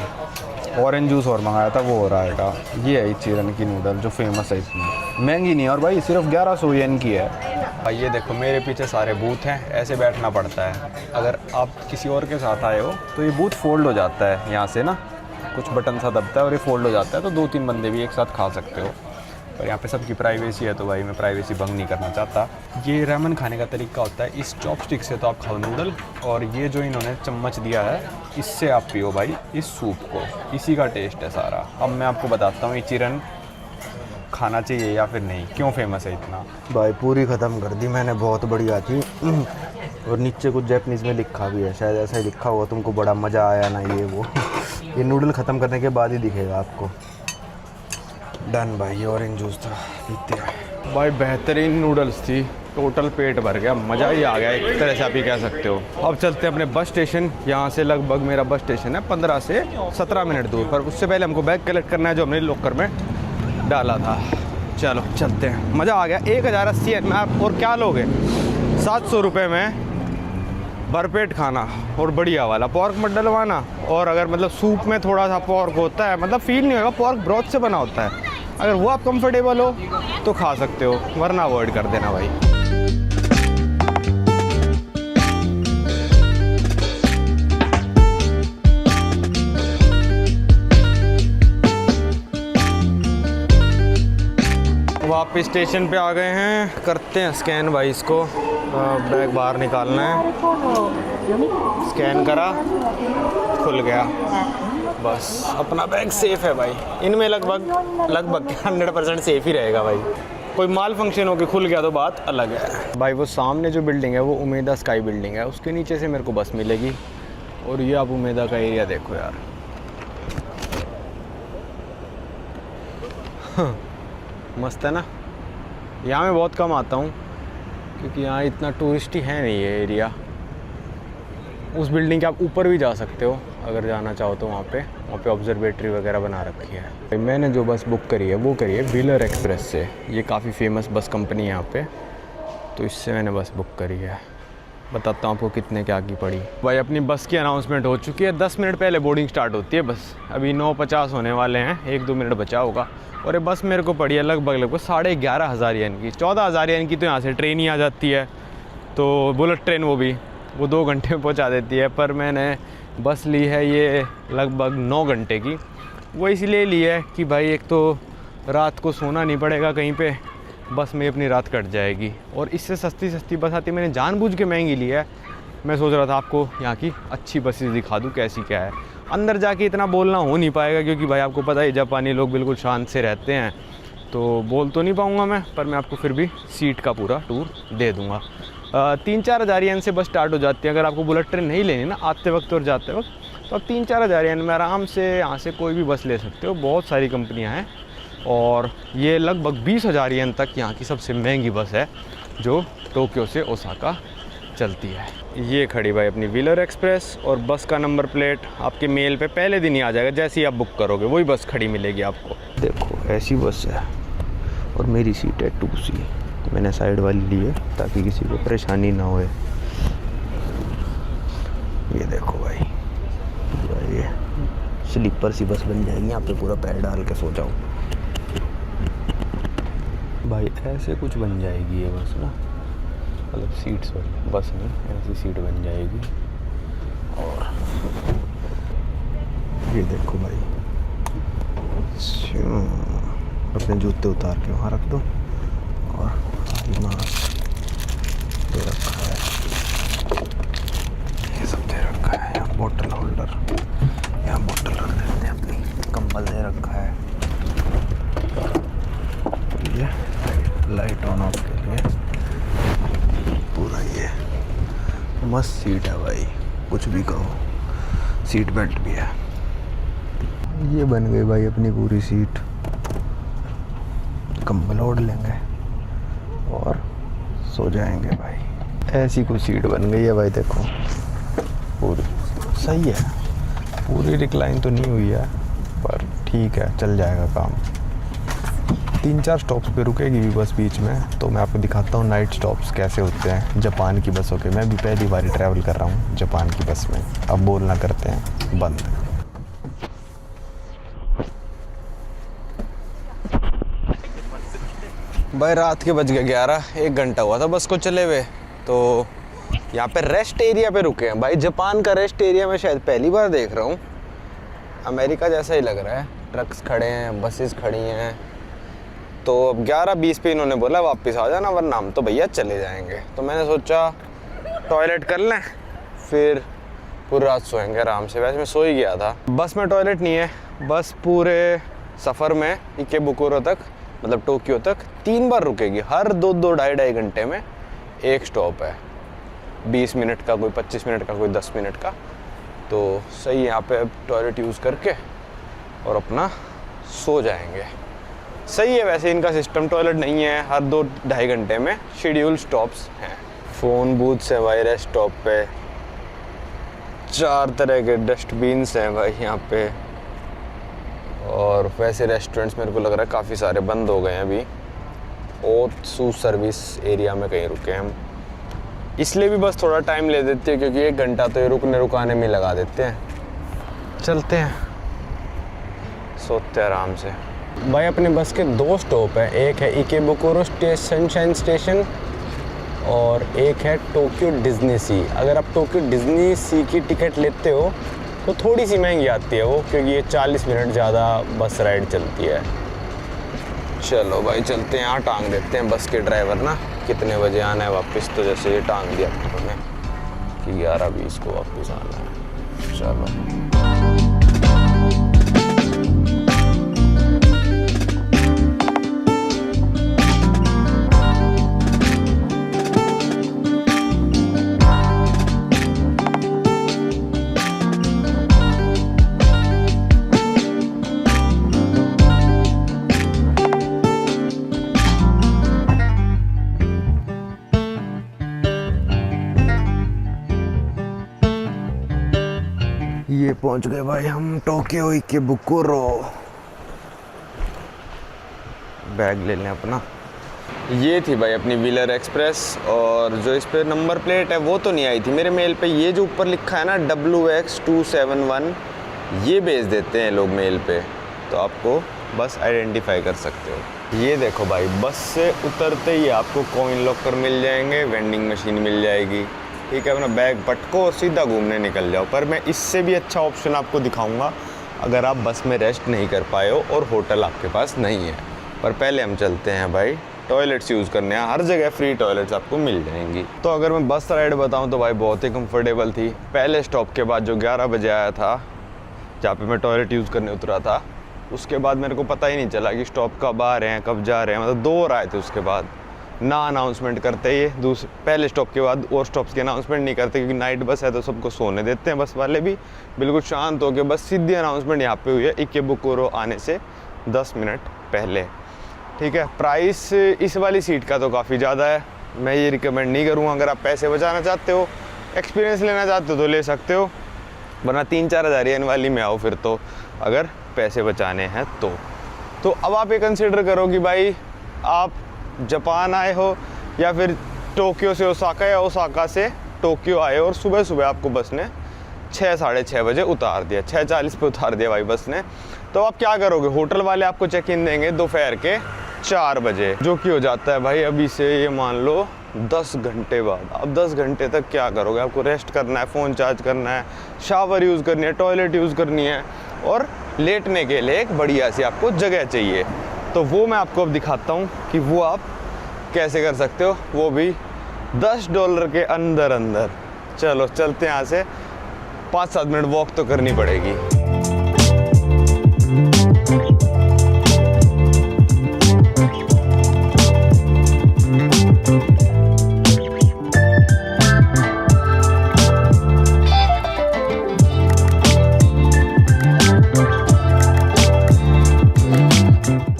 ऑरेंज जूस और मंगाया था, वो हो रहा है। ये है इचिरन की नूडल जो फेमस है इसमें। महंगी नहीं है और भाई सिर्फ 1100 येन की है भाई। ये देखो मेरे पीछे सारे बूथ हैं, ऐसे बैठना पड़ता है। अगर आप किसी और के साथ आए हो तो ये बूथ फोल्ड हो जाता है, यहाँ से ना कुछ बटन सा दबता है और ये फोल्ड हो जाता है, तो 2-3 बंदे भी एक साथ खा सकते हो। और यहाँ पे सबकी प्राइवेसी है, तो भाई मैं प्राइवेसी भंग नहीं करना चाहता। ये रामेन खाने का तरीका होता है, इस चॉपस्टिक से तो आप खाओ नूडल, और ये जो इन्होंने चम्मच दिया है इससे आप पियो भाई इस सूप को। इसी का टेस्ट है सारा। अब मैं आपको बताता हूँ इचिरन खाना चाहिए या फिर नहीं, क्यों फेमस है इतना। भाई पूरी ख़त्म कर दी मैंने, बहुत बढ़िया थी। और नीचे कुछ जैपनीज़ में लिखा भी है, शायद ऐसा ही लिखा हुआ, तुमको बड़ा मज़ा आया ना ये वो। ये नूडल ख़त्म करने के बाद ही दिखेगा आपको। डन भाई, ये ऑरेंज जूस था, पीते हैं भाई। बेहतरीन नूडल्स थी, टोटल पेट भर गया, मज़ा ही आ गया एक तरह से आप ही कह सकते हो। अब चलते हैं अपने बस स्टेशन। यहाँ से लगभग मेरा बस स्टेशन है 15 से 17 मिनट दूर पर। उससे पहले हमको बैग कलेक्ट करना है जो हमने लॉकर में डाला था। चलो चलते हैं, मज़ा आ गया। 1080 है में आप और क्या लोगे? 700 रुपये में भरपेट खाना और बढ़िया वाला पॉर्क मत डलवाना। और अगर मतलब सूप में थोड़ा सा पॉर्क होता है, मतलब फील नहीं होगा, पॉर्क ब्रॉथ से बना होता है। अगर वो आप कंफर्टेबल हो तो खा सकते हो, वरना अवॉइड कर देना भाई। वापस स्टेशन पे आ गए हैं, करते हैं स्कैन भाई इसको। बैग बाहर निकालना है, स्कैन करा, खुल गया, बस अपना बैग सेफ़ है भाई। इनमें लगभग 100% सेफ़ ही रहेगा भाई। कोई माल फंक्शन हो के खुल गया तो बात अलग है भाई। वो सामने जो बिल्डिंग है वो उमेदा स्काई बिल्डिंग है, उसके नीचे से मेरे को बस मिलेगी। और ये आप उमेदा का एरिया देखो यार, मस्त है ना। यहाँ मैं बहुत कम आता हूँ क्योंकि यहाँ इतना टूरिस्ट ही है नहीं ये एरिया। उस बिल्डिंग के आप ऊपर भी जा सकते हो अगर जाना चाहो तो। वहाँ पे ऑब्जर्वेटरी वगैरह बना रखी है। मैंने जो बस बुक करी है वो करी है व्हीलर एक्सप्रेस से। ये काफ़ी फेमस बस कंपनी है यहाँ पे, तो इससे मैंने बस बुक करी है। बताता हूँ आपको कितने क्या की पड़ी भाई। अपनी बस की अनाउंसमेंट हो चुकी है, 10 मिनट पहले बोर्डिंग स्टार्ट होती है बस। अभी 9:50 होने वाले हैं, 1-2 मिनट बचा होगा। और ये बस मेरे को पड़ी है लगभग 11,500 येन की। 14,000 येन की तो यहाँ से ट्रेन ही आ जाती है, तो बुलेट ट्रेन, वो 2 घंटे में पहुँचा देती है। पर मैंने बस ली है ये लगभग 9 घंटे की। वो इसलिए ली है कि भाई एक तो रात को सोना नहीं पड़ेगा कहीं पे, बस में अपनी रात कट जाएगी। और इससे सस्ती बस आती है, मैंने जानबूझ के महंगी ली है। मैं सोच रहा था आपको यहाँ की अच्छी बसेस दिखा दूँ कैसी क्या है। अंदर जाके इतना बोलना हो नहीं पाएगा क्योंकि भाई आपको पता है जापानी लोग बिल्कुल शांत से रहते हैं, तो बोल तो नहीं पाऊँगा मैं। पर मैं आपको फिर भी सीट का पूरा टूर दे दूँगा। 3-4 हज़ार येन से बस स्टार्ट हो जाती है। अगर आपको बुलेट ट्रेन नहीं लेनी ना आते वक्त और जाते वक्त, तो आप 3-4 हज़ार येन में आराम से यहाँ से कोई भी बस ले सकते हो। बहुत सारी कंपनियाँ हैं और ये लगभग 20,000 येन तक यहाँ की सबसे महंगी बस है जो टोक्यो से ओसाका चलती है। ये खड़ी भाई अपनी व्हीलर एक्सप्रेस, और बस का नंबर प्लेट आपके मेल पे पहले दिन ही आ जाएगा। जैसे ही आप बुक करोगे वही बस खड़ी मिलेगी आपको। देखो ऐसी बस है और मेरी सीट है 2C। मैंने साइड वाली ली है ताकि किसी को परेशानी ना होए। ये देखो भाई, पूरा ये स्लीपर सी बस बन जाएगी। यहाँ पे पूरा पैर डाल के सो जाओ भाई, ऐसे कुछ बन जाएगी ये बस ना। मतलब सीट्स बस नहीं, ऐसी सीट बन जाएगी। और ये देखो भाई, अपने जूते उतार के वहाँ रख दो और दे रखा है, ये सब दे रखा है। यहाँ बोतल होल्डर, यहाँ बोतल रख देते हैं अपनी, कंबल दे रखा है। ये लाइट ऑन ऑफ के लिए पूरा ये मस्त सीट है भाई, कुछ भी कहो। सीट बेल्ट भी है। ये बन गई भाई अपनी पूरी सीट। कंबल ओढ़ लेंगे और सो जाएंगे भाई। ऐसी कुछ सीट बन गई है भाई, देखो पूरी सही है। पूरी रिक्लाइन तो नहीं हुई है पर ठीक है, चल जाएगा काम। 3-4 स्टॉप्स पे रुकेगी भी बस बीच में, तो मैं आपको दिखाता हूँ नाइट स्टॉप्स कैसे होते हैं जापान की बसों के। मैं भी पहली बार ट्रैवल कर रहा हूँ जापान की बस में। अब बोलना करते हैं बंद। भाई रात के बज गए 11, 1 घंटा हुआ था बस को चले हुए। तो यहाँ पे रेस्ट एरिया पे रुके हैं भाई। जापान का रेस्ट एरिया मैं शायद पहली बार देख रहा हूँ। अमेरिका जैसा ही लग रहा है, ट्रक्स खड़े हैं, बसेस खड़ी हैं। तो अब 11:20 पे इन्होंने बोला वापस आ जाना, वरना हम तो भैया चले जाएंगे। तो मैंने सोचा टॉयलेट कर लें, फिर पूरी रात सोएंगे आराम से। वैसे मैं सो ही गया था। बस में टॉयलेट नहीं है। बस पूरे सफ़र में इकेबुकुरो तक, मतलब टोक्यो तक 3 बार रुकेगी। हर 2-2 ढाई घंटे में एक स्टॉप है। 20 मिनट का, कोई 25 मिनट का, कोई 10 मिनट का। तो सही है, यहाँ पे अब टॉयलेट यूज़ करके और अपना सो जाएंगे। सही है वैसे इनका सिस्टम। टॉयलेट नहीं है, हर 2-2.5 घंटे में शेड्यूल स्टॉप्स हैं। फ़ोन बूथ्स हैं भाई रेस्ट स्टॉप पे। 4 तरह के डस्टबिन्स हैं भाई यहाँ पे। और वैसे रेस्टोरेंट्स मेरे को लग रहा है काफ़ी सारे बंद हो गए हैं अभी। और सर्विस एरिया में कहीं रुके हैं हम, इसलिए भी बस थोड़ा टाइम ले देते हैं, क्योंकि 1 घंटा तो ये रुकने रुकाने में लगा देते हैं। चलते हैं, सोते हैं आराम से। भाई अपने बस के 2 स्टॉप हैं। एक है इकेबुकुरो सनशाइन स्टेशन और एक है टोक्यो डिज्नी सी। अगर आप टोक्यो डिज्नी सी की टिकट लेते हो तो थोड़ी सी महंगी आती है वो, क्योंकि ये 40 मिनट ज़्यादा बस राइड चलती है। चलो भाई चलते हैं। यहाँ टांग देते हैं बस के ड्राइवर ना कितने बजे आना है वापस। तो जैसे ये टांग दिया उन्होंने कि 11:20 को वापस आना है। चलो ये पहुंच गए भाई हम टोक्यो इकेबुकुरो। बैग ले लें अपना। ये थी भाई अपनी व्हीलर एक्सप्रेस, और जो इस पे नंबर प्लेट है वो तो नहीं आई थी मेरे मेल पे। ये जो ऊपर लिखा है ना WX271, ये भेज देते हैं लोग मेल पे, तो आपको बस आइडेंटिफाई कर सकते हो। ये देखो भाई, बस से उतरते ही आपको कॉइन लॉकर मिल जाएंगे, वेंडिंग मशीन मिल जाएगी। ठीक है, अपना बैग पटको और सीधा घूमने निकल जाओ। पर मैं इससे भी अच्छा ऑप्शन आपको दिखाऊंगा अगर आप बस में रेस्ट नहीं कर पाए हो और होटल आपके पास नहीं है। पर पहले हम चलते हैं भाई टॉयलेट्स यूज़ करने हैं। हर जगह फ्री टॉयलेट्स आपको मिल जाएंगी। तो अगर मैं बस राइड बताऊं तो भाई बहुत ही कंफर्टेबल थी। पहले स्टॉप के बाद जो 11 बजे आया था, जहाँ पे मैं टॉयलेट यूज़ करने उतरा था, उसके बाद मेरे को पता ही नहीं चला कि स्टॉप कब आ रहे हैं कब जा रहे हैं। मतलब 2 और आए थे उसके बाद, ना अनाउंसमेंट करते। ये पहले स्टॉप के बाद और स्टॉप्स की अनाउंसमेंट नहीं करते, क्योंकि नाइट बस है तो सबको सोने देते हैं बस वाले भी। बिल्कुल शांत हो के बस सीधी अनाउंसमेंट यहाँ पे हुई है इकेबुकुरो आने से 10 मिनट पहले। ठीक है, प्राइस इस वाली सीट का तो काफ़ी ज़्यादा है। मैं ये रिकमेंड नहीं करूँगा। अगर आप पैसे बचाना चाहते हो, एक्सपीरियंस लेना चाहते हो तो ले सकते हो, वरना 3-4 हज़ार येन वाली में आओ फिर तो, अगर पैसे बचाने हैं तो अब आप ये कंसिडर करो कि भाई आप जापान आए हो या फिर टोक्यो से ओसाका या ओसाका से टोक्यो आए हो, और सुबह सुबह आपको बस ने 6-6:30 बजे उतार दिया, 6:40 पे उतार दिया भाई बस ने। तो आप क्या करोगे? होटल वाले आपको चेक इन देंगे दोपहर के 4 बजे, जो कि हो जाता है भाई अभी से ये मान लो 10 घंटे बाद। अब 10 घंटे तक क्या करोगे? आपको रेस्ट करना है, फ़ोन चार्ज करना है, शावर यूज़ करनी है, टॉयलेट यूज़ करनी है, और लेटने के लिए एक बढ़िया सी आपको जगह चाहिए। तो वो मैं आपको अब दिखाता हूँ कि वो आप कैसे कर सकते हो, वो भी $10 के अंदर। चलो चलते हैं यहाँ से। 5-7 मिनट वॉक तो करनी पड़ेगी।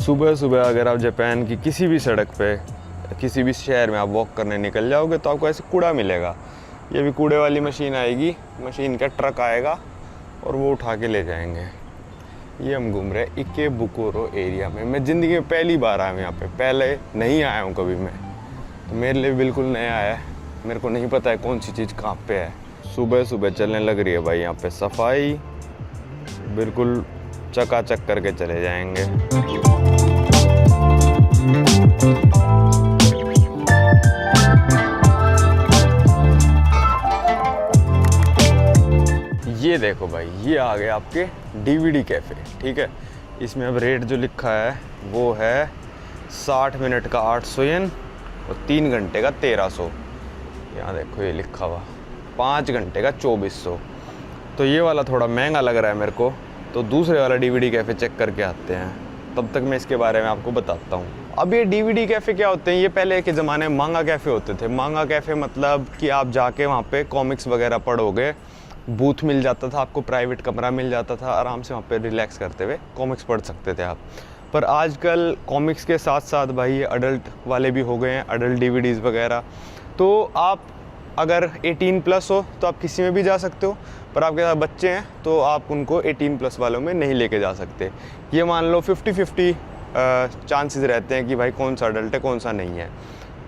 सुबह सुबह अगर आप जापान की किसी भी सड़क पे, किसी भी शहर में आप वॉक करने निकल जाओगे तो आपको ऐसे कूड़ा मिलेगा। ये भी कूड़े वाली मशीन आएगी, मशीन का ट्रक आएगा और वो उठा के ले जाएंगे। ये हम घूम रहे हैं इकेबुकुरो एरिया में। मैं ज़िंदगी में पहली बार आया हूँ यहाँ पे, पहले नहीं आया हूँ कभी मैं, तो मेरे लिए बिल्कुल नया है। मेरे को नहीं पता है कौन सी चीज़ कहाँ पे है। सुबह सुबह चलने लग रही है भाई यहाँ पे, सफाई बिल्कुल चकाचक करके चले जाएंगे। ये देखो भाई, ये आ गए आपके डीवीडी कैफ़े। ठीक है, इसमें अब रेट जो लिखा है वो है 60 मिनट का 800 येन और 3 घंटे का 1300। यहाँ देखो ये लिखा हुआ 5 घंटे का 2400। तो ये वाला थोड़ा महंगा लग रहा है मेरे को, तो दूसरे वाला डीवीडी कैफ़े चेक करके आते हैं। तब तक मैं इसके बारे में आपको बताता हूँ। अब ये डीवीडी कैफ़े क्या होते हैं, ये पहले के ज़माने में मांगा कैफ़े होते थे। मांगा कैफ़े मतलब कि आप जाके वहाँ पे कॉमिक्स वगैरह पढ़ोगे, बूथ मिल जाता था आपको, प्राइवेट कमरा मिल जाता था, आराम से वहाँ पे रिलैक्स करते हुए कॉमिक्स पढ़ सकते थे आप। पर आजकल कॉमिक्स के साथ साथ भाई ये अडल्ट वाले भी हो गए हैं, अडल्ट डीवीडीज़ वगैरह। तो आप अगर 18+ हो तो आप किसी में भी जा सकते हो, पर आपके साथ बच्चे हैं तो आप उनको 18+ वालों में नहीं लेके जा सकते। ये मान लो 50-50 चांसेस रहते हैं कि भाई कौन सा अडल्ट है कौन सा नहीं है।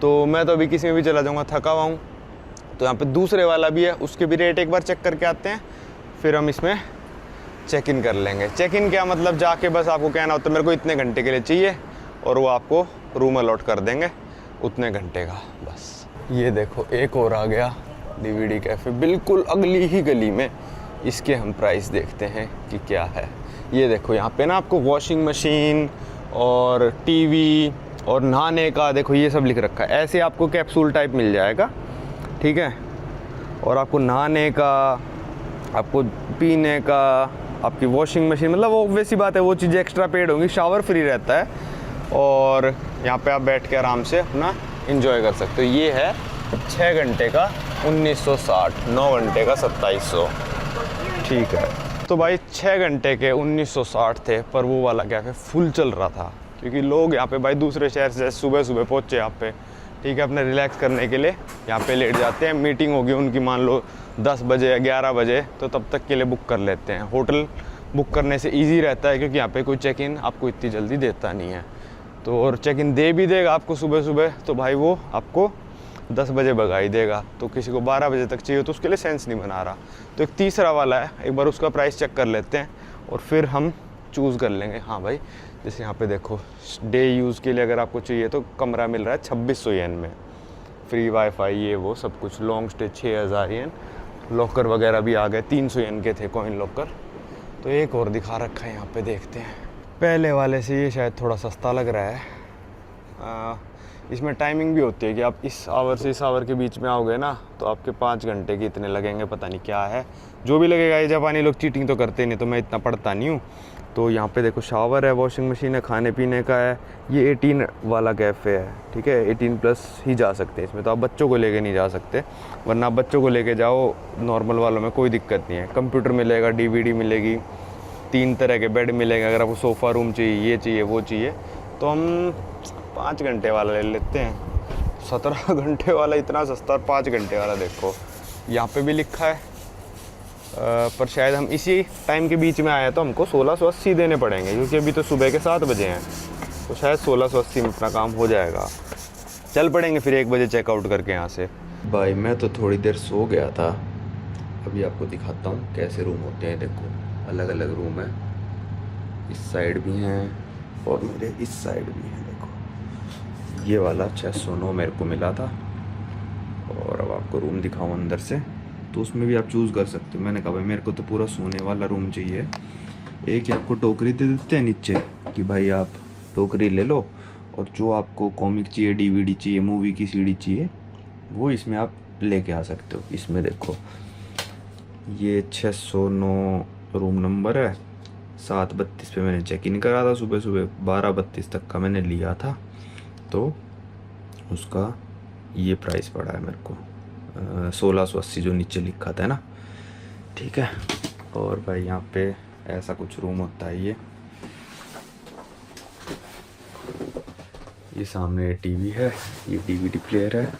तो मैं तो अभी किसी में भी चला जाऊँगा, थका हुआ हूँ। तो यहाँ पे दूसरे वाला भी है, उसके भी रेट एक बार चेक करके आते हैं, फिर हम इसमें चेक इन कर लेंगे। चेक इन क्या मतलब, जाके बस आपको कहना होता है मेरे को इतने घंटे के लिए चाहिए, और वो आपको रूम अलॉट कर देंगे उतने घंटे का बस। ये देखो एक और आ गया डीवीडी कैफ़े, बिल्कुल अगली ही गली में। इसके हम प्राइस देखते हैं कि क्या है। ये देखो यहाँ पे ना आपको वॉशिंग मशीन और टीवी और नहाने का, देखो ये सब लिख रखा है। ऐसे आपको कैप्सूल टाइप मिल जाएगा, ठीक है। और आपको नहाने का, आपको पीने का, आपकी वॉशिंग मशीन, मतलब वो वैसी बात है, वो चीज़ें एक्स्ट्रा पेड होंगी। शावर फ्री रहता है और यहाँ पे आप बैठ के आराम से अपना एंजॉय कर सकते हो। ये है 6 घंटे का 1960, 9 घंटे का 2700। ठीक है, तो भाई 6 घंटे के 1960 थे, पर वो वाला कैफ़े फुल चल रहा था, क्योंकि लोग यहाँ पे भाई दूसरे शहर से सुबह सुबह पहुँचे यहाँ पे, ठीक है, अपने रिलैक्स करने के लिए यहाँ पे लेट जाते हैं। मीटिंग होगी उनकी मान लो 10 बजे या 11 बजे, तो तब तक के लिए बुक कर लेते हैं। होटल बुक करने से इजी रहता है, क्योंकि यहाँ पे कोई चेक इन आपको इतनी जल्दी देता नहीं है। तो और चेक इन दे भी देगा आपको सुबह सुबह, तो भाई वो आपको 10 बजे भगा ही देगा। तो किसी को 12 बजे तक चाहिए तो उसके लिए सेंस नहीं बना रहा। तो एक तीसरा वाला है, एक बार उसका प्राइस चेक कर लेते हैं और फिर हम चूज़ कर लेंगे। हाँ भाई, जैसे यहाँ पे देखो डे यूज़ के लिए अगर आपको चाहिए तो कमरा मिल रहा है 2600 येन में, फ्री वाईफाई ये वो सब कुछ। लॉन्ग स्टे 6000 येन, लॉकर वगैरह भी आ गए, 300 येन के थे कॉइन लॉकर। तो एक और दिखा रखा है यहाँ पे, देखते हैं। पहले वाले से ये शायद थोड़ा सस्ता लग रहा है। इसमें टाइमिंग भी होती है कि आप इस आवर से इस आवर के बीच में आओगे ना, तो आपके 5 घंटे के इतने लगेंगे, पता नहीं क्या है, जो भी लगेगा। ये जापानी लोग चीटिंग तो करते नहीं, तो मैं इतना पढ़ता नहीं हूँ। तो यहाँ पे देखो शावर है, वॉशिंग मशीन है, खाने पीने का है। ये 18 वाला कैफ़े है, ठीक है, 18+ ही जा सकते हैं इसमें। तो आप बच्चों को लेके नहीं जा सकते, वरना आप बच्चों को लेके जाओ नॉर्मल वालों में कोई दिक्कत नहीं है। कंप्यूटर मिलेगा, डीवीडी मिलेगी, 3 तरह के बेड मिलेंगे। अगर आपको सोफ़ा रूम चाहिए, ये चाहिए, वो चाहिए, तो हम 5 घंटे वाला ले लेते हैं। 17 घंटे वाला इतना सस्ता, और 5 घंटे वाला देखो यहाँ पे भी लिखा है। पर शायद हम इसी टाइम के बीच में आए तो हमको 1680 देने पड़ेंगे, क्योंकि अभी तो सुबह के 7 बजे हैं। तो शायद 1680 में अपना काम हो जाएगा। चल पड़ेंगे फिर 1 बजे चेकआउट करके यहाँ से। भाई मैं तो थोड़ी देर सो गया था, अभी आपको दिखाता हूँ कैसे रूम होते हैं। देखो अलग अलग रूम है, इस साइड भी हैं और मेरे इस साइड भी हैं। देखो ये वाला 609 मेरे को मिला था, और अब आपको रूम दिखाऊँ अंदर से, तो उसमें भी आप चूज़ कर सकते हो। मैंने कहा भाई मेरे को तो पूरा सोने वाला रूम चाहिए। एक आपको टोकरी दे देते हैं नीचे कि भाई आप टोकरी ले लो, और जो आपको कॉमिक चाहिए, डीवीडी चाहिए, मूवी की सीडी चाहिए, वो इसमें आप लेके आ सकते हो। इसमें देखो ये 609 रूम नंबर है, 7:32 पे मैंने चेक इन करा था सुबह सुबह, 12:32 तक का मैंने लिया था, तो उसका ये प्राइस पड़ा है मेरे को 1680 जो नीचे लिखा था ना, ठीक है। और भाई यहाँ पे ऐसा कुछ रूम होता है। ये सामने टीवी है, ये डीवीडी प्लेयर है,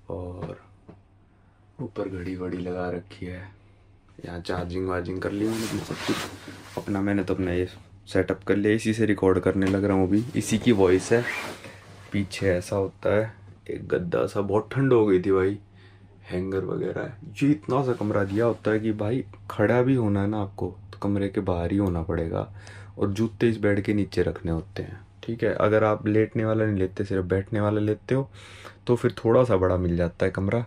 और ऊपर घड़ी वड़ी लगा रखी है। यहाँ चार्जिंग वार्जिंग कर ली मैंने सब कुछ। अपना मैंने तो अपना ये सेटअप कर लिया, इसी से रिकॉर्ड करने लग रहा हूँ अभी, इसी की वॉइस है। पीछे ऐसा होता है एक गद्दा सा, बहुत ठंड हो गई थी भाई, हैंगर वगैरह है। ये इतना सा कमरा दिया होता है कि भाई खड़ा भी होना है ना आपको तो कमरे के बाहर ही होना पड़ेगा, और जूते इस बेड के नीचे रखने होते हैं, ठीक है। अगर आप लेटने वाला नहीं लेते, सिर्फ बैठने वाला लेते हो तो फिर थोड़ा सा बड़ा मिल जाता है कमरा।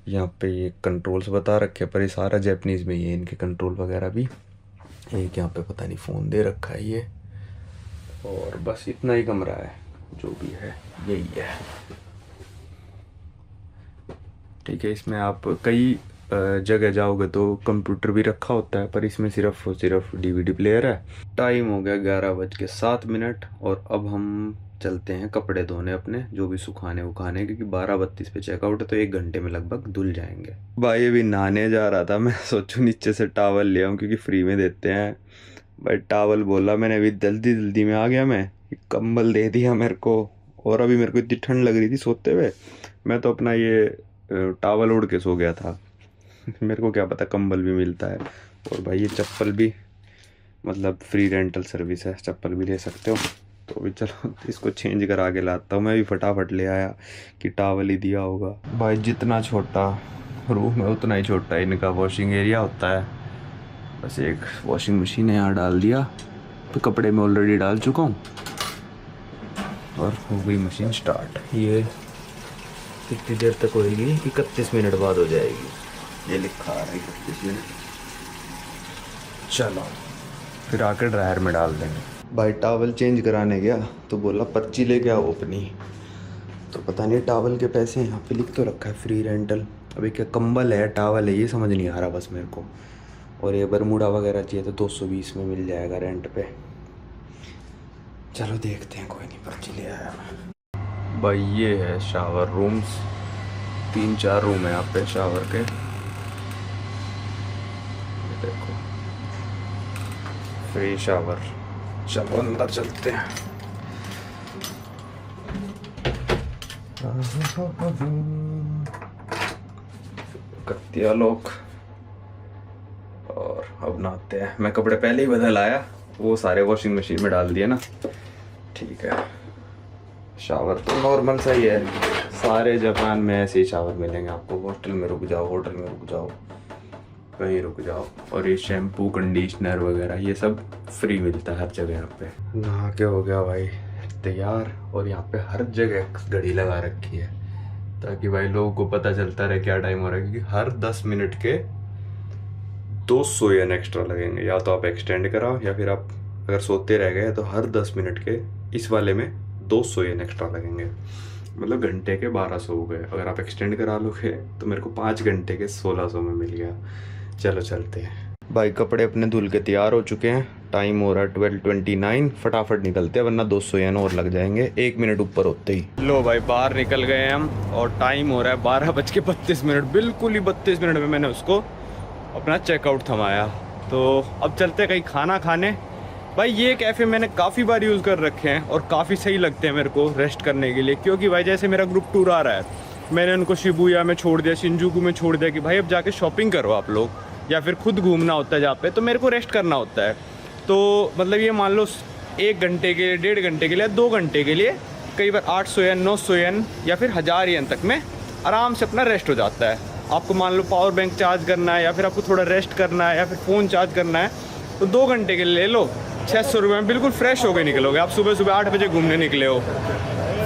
यहाँ पे ये कंट्रोल्स बता रखे, पर ये सारा जैपनीज़ में ही है, इनके कंट्रोल वगैरह भी। एक यहाँ पे पता नहीं फ़ोन दे रखा है ये, और बस इतना ही कमरा है, जो भी है यही है, ठीक है। इसमें आप कई जगह जाओगे तो कंप्यूटर भी रखा होता है, पर इसमें सिर्फ डीवीडी प्लेयर है। टाइम हो गया 11:07, और अब हम चलते हैं कपड़े धोने अपने, जो भी सुखाने उखाने, क्योंकि 12:32 पे चेकआउट है, तो 1 घंटे में लगभग धुल जाएंगे। भाई अभी नहाने जा रहा था, मैं सोचूं नीचे से टावल ले आऊं क्योंकि फ्री में देते हैं। भाई टावल बोला मैंने, अभी जल्दी में आ गया मैं, कंबल दे दिया मेरे को, और अभी मेरे को इतनी ठंड लग रही थी सोते हुए, मैं तो अपना ये टावल ओढ़ के सो गया था। मेरे को क्या पता कंबल भी मिलता है। और भाई ये चप्पल भी, मतलब फ्री रेंटल सर्विस है, चप्पल भी ले सकते हो। तो अभी चलो इसको चेंज करा के लाता हूँ। मैं भी फटाफट ले आया कि टावल ही दिया होगा। भाई जितना छोटा रूम है उतना ही छोटा इनका वॉशिंग एरिया होता है। बस एक वॉशिंग मशीन है, यहाँ डाल दिया, तो कपड़े में ऑलरेडी डाल चुका हूँ, और हो गई मशीन स्टार्ट। ये कितनी देर तक होएगी? 31 मिनट बाद हो जाएगी, ये लिखा आ रहा है 31 मिनट। चलो फिर आकर ड्रायर में डाल देंगे। भाई टावल चेंज कराने गया तो बोला पर्ची लेके आओ अपनी, तो पता नहीं टावल के पैसे यहाँ पे लिख तो रखा है फ्री रेंटल। अभी क्या कंबल है टावल है ये समझ नहीं आ रहा बस मेरे को। और ये बरमूडा वगैरह चाहिए तो 220 में मिल जाएगा रेंट पे। चलो देखते हैं, कोई नहीं, पर्ची ले आया मैं। भाई ये है शावर रूम्स, 3-4 रूम है यहाँ पे शावर के। देखो फ्री शावर। चलो अंदर चलते हैं। कत्तिया लोग, और अब नहाते हैं। मैं कपड़े पहले ही बदल आया, वो सारे वॉशिंग मशीन में डाल दिए ना, ठीक है। शावर तो नॉर्मल सा ही है, सारे जापान में ऐसे ही शावर मिलेंगे आपको। हॉस्टल में रुक जाओ, होटल में रुक जाओ, कहीं रुक जाओ। और ये शैम्पू कंडीशनर वगैरह ये सब फ्री मिलता है हर जगह यहाँ पे। नहा के हो गया भाई तैयार, और यहाँ पे हर जगह घड़ी लगा रखी है ताकि भाई लोगों को पता चलता रहे क्या टाइम हो रहा है, क्योंकि हर 10 मिनट के 200 येन एक्स्ट्रा लगेंगे। या तो आप एक्सटेंड कराओ, या फिर आप अगर सोते रह गए तो हर 10 मिनट के इस वाले में 200 येन एक्स्ट्रा लगेंगे, मतलब घंटे के 1200 हो गए। अगर आप एक्सटेंड करा लोगे तो मेरे को 5 घंटे के 1600 में मिल गया। चलो चलते हैं। भाई कपड़े अपने धुल के तैयार हो चुके हैं, टाइम हो रहा है 12:29। फटाफट निकलते हैं वरना 200 येन और लग जाएंगे 1 मिनट ऊपर होते ही। लो भाई बाहर निकल गए हम, और टाइम हो रहा है 12:32। बिल्कुल ही 32 मिनट में मैंने उसको अपना चेकआउट थमाया। तो अब चलते कहीं खाना खाने। भाई ये कैफ़े मैंने काफ़ी बार यूज़ कर रखे हैं और काफ़ी सही लगते हैं मेरे को रेस्ट करने के लिए, क्योंकि भाई जैसे मेरा ग्रुप टूर आ रहा है, मैंने उनको शिबुया में छोड़ दिया, शिंजुकू में छोड़ दिया कि भाई अब जाके शॉपिंग करो आप लोग, या फिर खुद घूमना होता है जहाँ पे, तो मेरे को रेस्ट करना होता है। तो मतलब ये मान लो 1 घंटे के लिए, 1.5 घंटे के लिए, 2 घंटे के लिए कई बार 800 येन, 900 येन या फिर 1000 येन तक में आराम से अपना रेस्ट हो जाता है। आपको मान लो पावर बैंक चार्ज करना है, या फिर आपको थोड़ा रेस्ट करना है, या फिर फ़ोन चार्ज करना है, तो 2 घंटे के लिए ले लो, 600 रुपये में बिल्कुल फ्रेश होकर निकलोगे। आप सुबह 8 बजे घूमने निकले हो,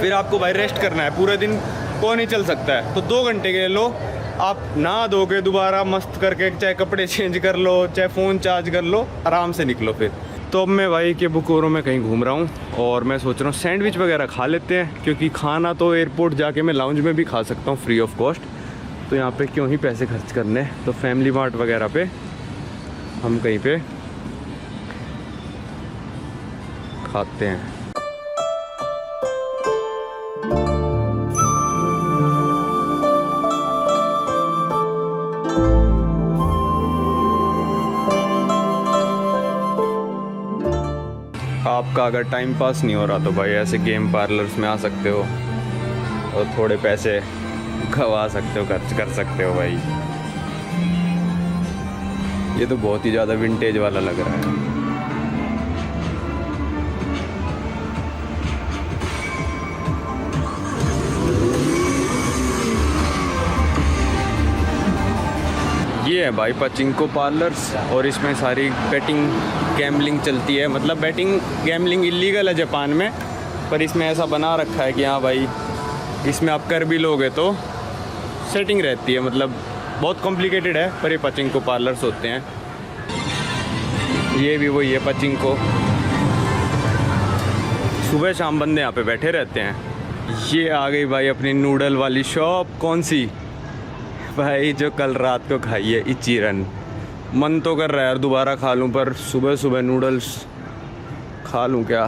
फिर आपको भाई रेस्ट करना है, पूरे दिन कौन नहीं चल सकता है, तो 2 घंटे के लिए लो। आप नहा धो के दोबारा मस्त करके चाहे कपड़े चेंज कर लो, चाहे फ़ोन चार्ज कर लो, आराम से निकलो फिर। तो अब मैं भाई के बुकोरो में कहीं घूम रहा हूँ, और मैं सोच रहा हूँ सैंडविच वगैरह खा लेते हैं, क्योंकि खाना तो एयरपोर्ट जाके मैं लाउंज में भी खा सकता हूँ फ्री ऑफ कॉस्ट, तो यहाँ पे क्यों ही पैसे खर्च करने। तो फैमिली मार्ट वगैरह पे हम कहीं पे खाते हैं। आपका अगर टाइम पास नहीं हो रहा तो भाई ऐसे गेम पार्लर्स में आ सकते हो और थोड़े पैसे गवा सकते हो, खर्च कर सकते हो भाई। ये तो बहुत ही ज़्यादा विंटेज वाला लग रहा है। ये है भाई पचिंको पार्लर्स, और इसमें सारी बेटिंग गैम्बलिंग चलती है। मतलब बेटिंग गैम्बलिंग इलीगल है जापान में, पर इसमें ऐसा बना रखा है कि हाँ भाई इसमें आप कर भी लोगे तो सेटिंग रहती है। मतलब बहुत कॉम्प्लिकेटेड है, पर ये पचिंको पार्लर्स होते हैं। ये भी वही है पचिंको, सुबह शाम बंदे यहाँ पे बैठे रहते हैं। ये आ गई भाई अपनी नूडल वाली शॉप। कौन सी भाई? जो कल रात को खाई है, इचिरन। मन तो कर रहा है यार दोबारा खा लूँ, पर सुबह सुबह नूडल्स खा लूँ क्या?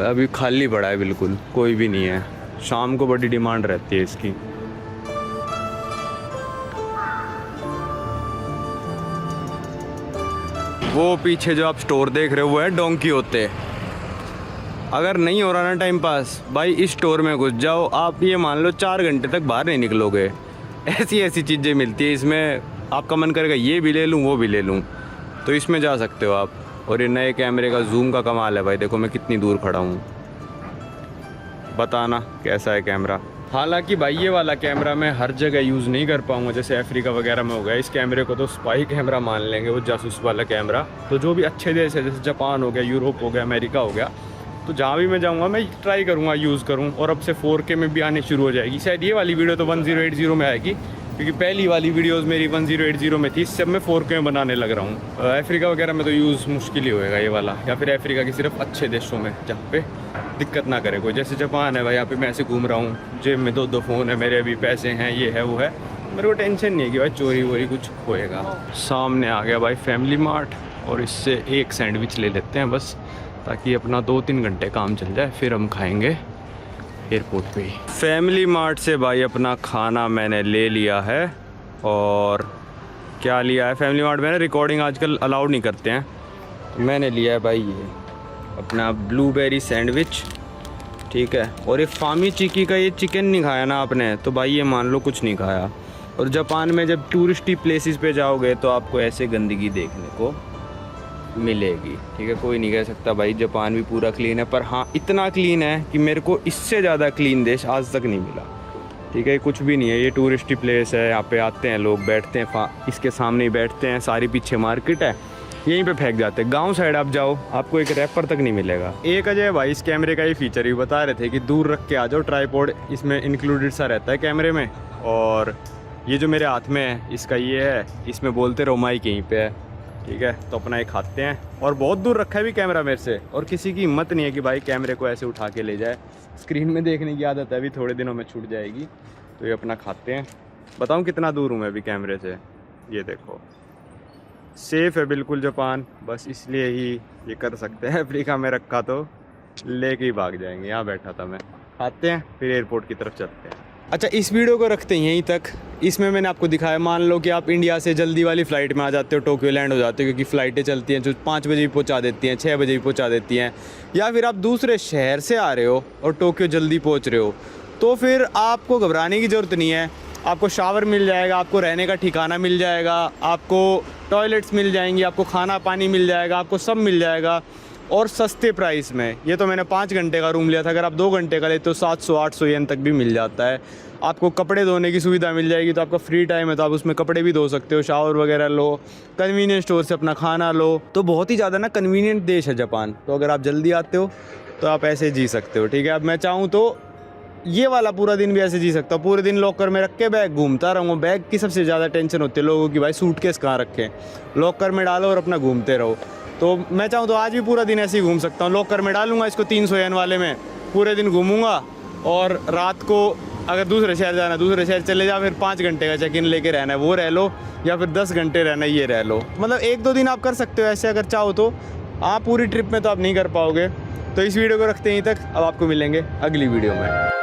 अभी खाली पड़ा है, बिल्कुल कोई भी नहीं है। शाम को बड़ी डिमांड रहती है इसकी। वो पीछे जो आप स्टोर देख रहे हो वो है डोंकी होते। अगर नहीं हो रहा ना टाइम पास, भाई इस स्टोर में घुस जाओ। आप ये मान लो 4 घंटे तक बाहर नहीं निकलोगे। ऐसी ऐसी चीज़ें मिलती है इसमें, आपका मन करेगा ये भी ले लूँ वो भी ले लूँ, तो इसमें जा सकते हो आप। और ये नए कैमरे का जूम का कमाल है भाई, देखो मैं कितनी दूर खड़ा हूँ। बताना कैसा है कैमरा। हालांकि भाई ये वाला कैमरा मैं हर जगह यूज़ नहीं कर पाऊँगा, जैसे अफ्रीका वगैरह में हो गया। इस कैमरे को तो स्पाई कैमरा मान लेंगे, वो जासूस वाला कैमरा। तो जो भी अच्छे देश है, जैसे जापान हो गया, यूरोप हो गया, अमेरिका हो गया, तो जहाँ भी मैं जाऊँगा मैं ट्राई करूँगा यूज़ करूँ। और अब से 4K में भी आने शुरू हो जाएगी। शायद ये वाली वीडियो तो 1080 में आएगी, क्योंकि पहली वाली वीडियोस मेरी 1080 में थी। इससे अब मैं 4K में बनाने लग रहा हूँ। अफ्रीका वगैरह में तो यूज़ मुश्किल ही होएगा ये वाला, या फिर अफ्रीका के सिर्फ अच्छे देशों में जहाँ पे दिक्कत ना करे कोई। जैसे जापान है भाई, यहाँ पे मैं ऐसे घूम रहा हूँ, जेब में 2 फ़ोन है मेरे, अभी पैसे हैं, ये है वो है, मेरे को टेंशन नहीं है कि भाई चोरी वोरी कुछ होएगा। सामने आ गया भाई फैमिली मार्ट, और इससे एक सैंडविच ले लेते हैं बस, ताकि अपना 2-3 घंटे काम चल जाए, फिर हम खाएंगे एयरपोर्ट पे ही। फैमिली मार्ट से भाई अपना खाना मैंने ले लिया है। और क्या लिया है फैमिली मार्ट में? रिकॉर्डिंग आजकल अलाउड नहीं करते हैं, तो मैंने लिया है भाई ये अपना ब्लूबेरी सैंडविच, ठीक है। और ये फामी चिकी का ये चिकन नहीं खाया ना आपने, तो भाई ये मान लो कुछ नहीं खाया। और जापान में जब टूरिस्टी प्लेसेस पे जाओगे तो आपको ऐसे गंदगी देखने को मिलेगी, ठीक है। कोई नहीं कह सकता भाई जापान भी पूरा क्लीन है, पर हाँ इतना क्लीन है कि मेरे को इससे ज़्यादा क्लीन देश आज तक नहीं मिला, ठीक है। कुछ भी नहीं है, ये टूरिस्टी प्लेस है, यहाँ पे आते हैं लोग, बैठते हैं, इसके सामने ही बैठते हैं, सारी पीछे मार्केट है, यहीं पे फेंक जाते हैं। गांव साइड आप जाओ, आपको एक रैपर तक नहीं मिलेगा। एक अजय भाई इस कैमरे का ये फीचर ही बता रहे थे कि दूर रख के आ जाओ, ट्राईपॉड इसमें इंक्लूडेड सा रहता है कैमरे में। और ये जो मेरे हाथ में है इसका ये है, इसमें बोलते रहो माइक यहीं पे है, ठीक है। तो अपना एक खाते हैं, और बहुत दूर रखा है भी कैमरा मेरे से, और किसी की हिम्मत नहीं है कि भाई कैमरे को ऐसे उठा के ले जाए। स्क्रीन में देखने की आदत है, अभी थोड़े दिनों में छूट जाएगी। तो ये अपना खाते हैं। बताऊं कितना दूर हूँ मैं अभी कैमरे से? ये देखो, सेफ़ है बिल्कुल जापान, बस इसलिए ही ये कर सकते हैं। अफ्रीका में रखा तो लेके ही भाग जाएंगे। यहाँ बैठा था मैं। खाते हैं फिर एयरपोर्ट की तरफ चलते हैं। अच्छा, इस वीडियो को रखते हैं यहीं तक। इसमें मैंने आपको दिखाया, मान लो कि आप इंडिया से जल्दी वाली फ़्लाइट में आ जाते हो, टोक्यो लैंड हो जाते हो, क्योंकि फ़्लाइटें चलती हैं जो 5 बजे भी पहुंचा देती हैं, 6 बजे भी पहुंचा देती हैं। या फिर आप दूसरे शहर से आ रहे हो और टोक्यो जल्दी पहुंच रहे हो, तो फिर आपको घबराने की ज़रूरत नहीं है। आपको शावर मिल जाएगा, आपको रहने का ठिकाना मिल जाएगा, आपको टॉयलेट्स मिल जाएंगी, आपको खाना पानी मिल जाएगा, आपको सब मिल जाएगा, और सस्ते प्राइस में। ये तो मैंने 5 घंटे का रूम लिया था, अगर आप 2 घंटे का लेते तो 700-800 येन तक भी मिल जाता है। आपको कपड़े धोने की सुविधा मिल जाएगी, तो आपका फ्री टाइम है तो आप उसमें कपड़े भी धो सकते हो, शावर वगैरह लो, कन्वीनियंस स्टोर से अपना खाना लो। तो बहुत ही ज़्यादा ना कन्वीनियंट देश है जापान। तो अगर आप जल्दी आते हो तो आप ऐसे जी सकते हो, ठीक है। अब मैं चाहूँ तो ये वाला पूरा दिन भी ऐसे जी सकता हूँ, पूरे दिन लॉकर में रख के बैग घूमता रहूँगा। बैग की सबसे ज़्यादा टेंशन होती है लोगों की, भाई सूटकेस कहाँ रखें, लॉकर में डालो और अपना घूमते रहो। तो मैं चाहूँ तो आज भी पूरा दिन ऐसे ही घूम सकता हूँ। लॉकर में डालूंगा इसको 300 येन वाले में, पूरे दिन घूमूंगा, और रात को अगर दूसरे शहर जाना, दूसरे शहर चले जाओ, फिर 5 घंटे का चेक इन लेके रहना है, वो रह लो, या फिर 10 घंटे रहना है, ये रह लो। मतलब 1-2 दिन आप कर सकते हो ऐसे अगर चाहो तो। आप पूरी ट्रिप में तो आप नहीं कर पाओगे। तो इस वीडियो को रखते हैं यहीं तक। अब आपको मिलेंगे अगली वीडियो में।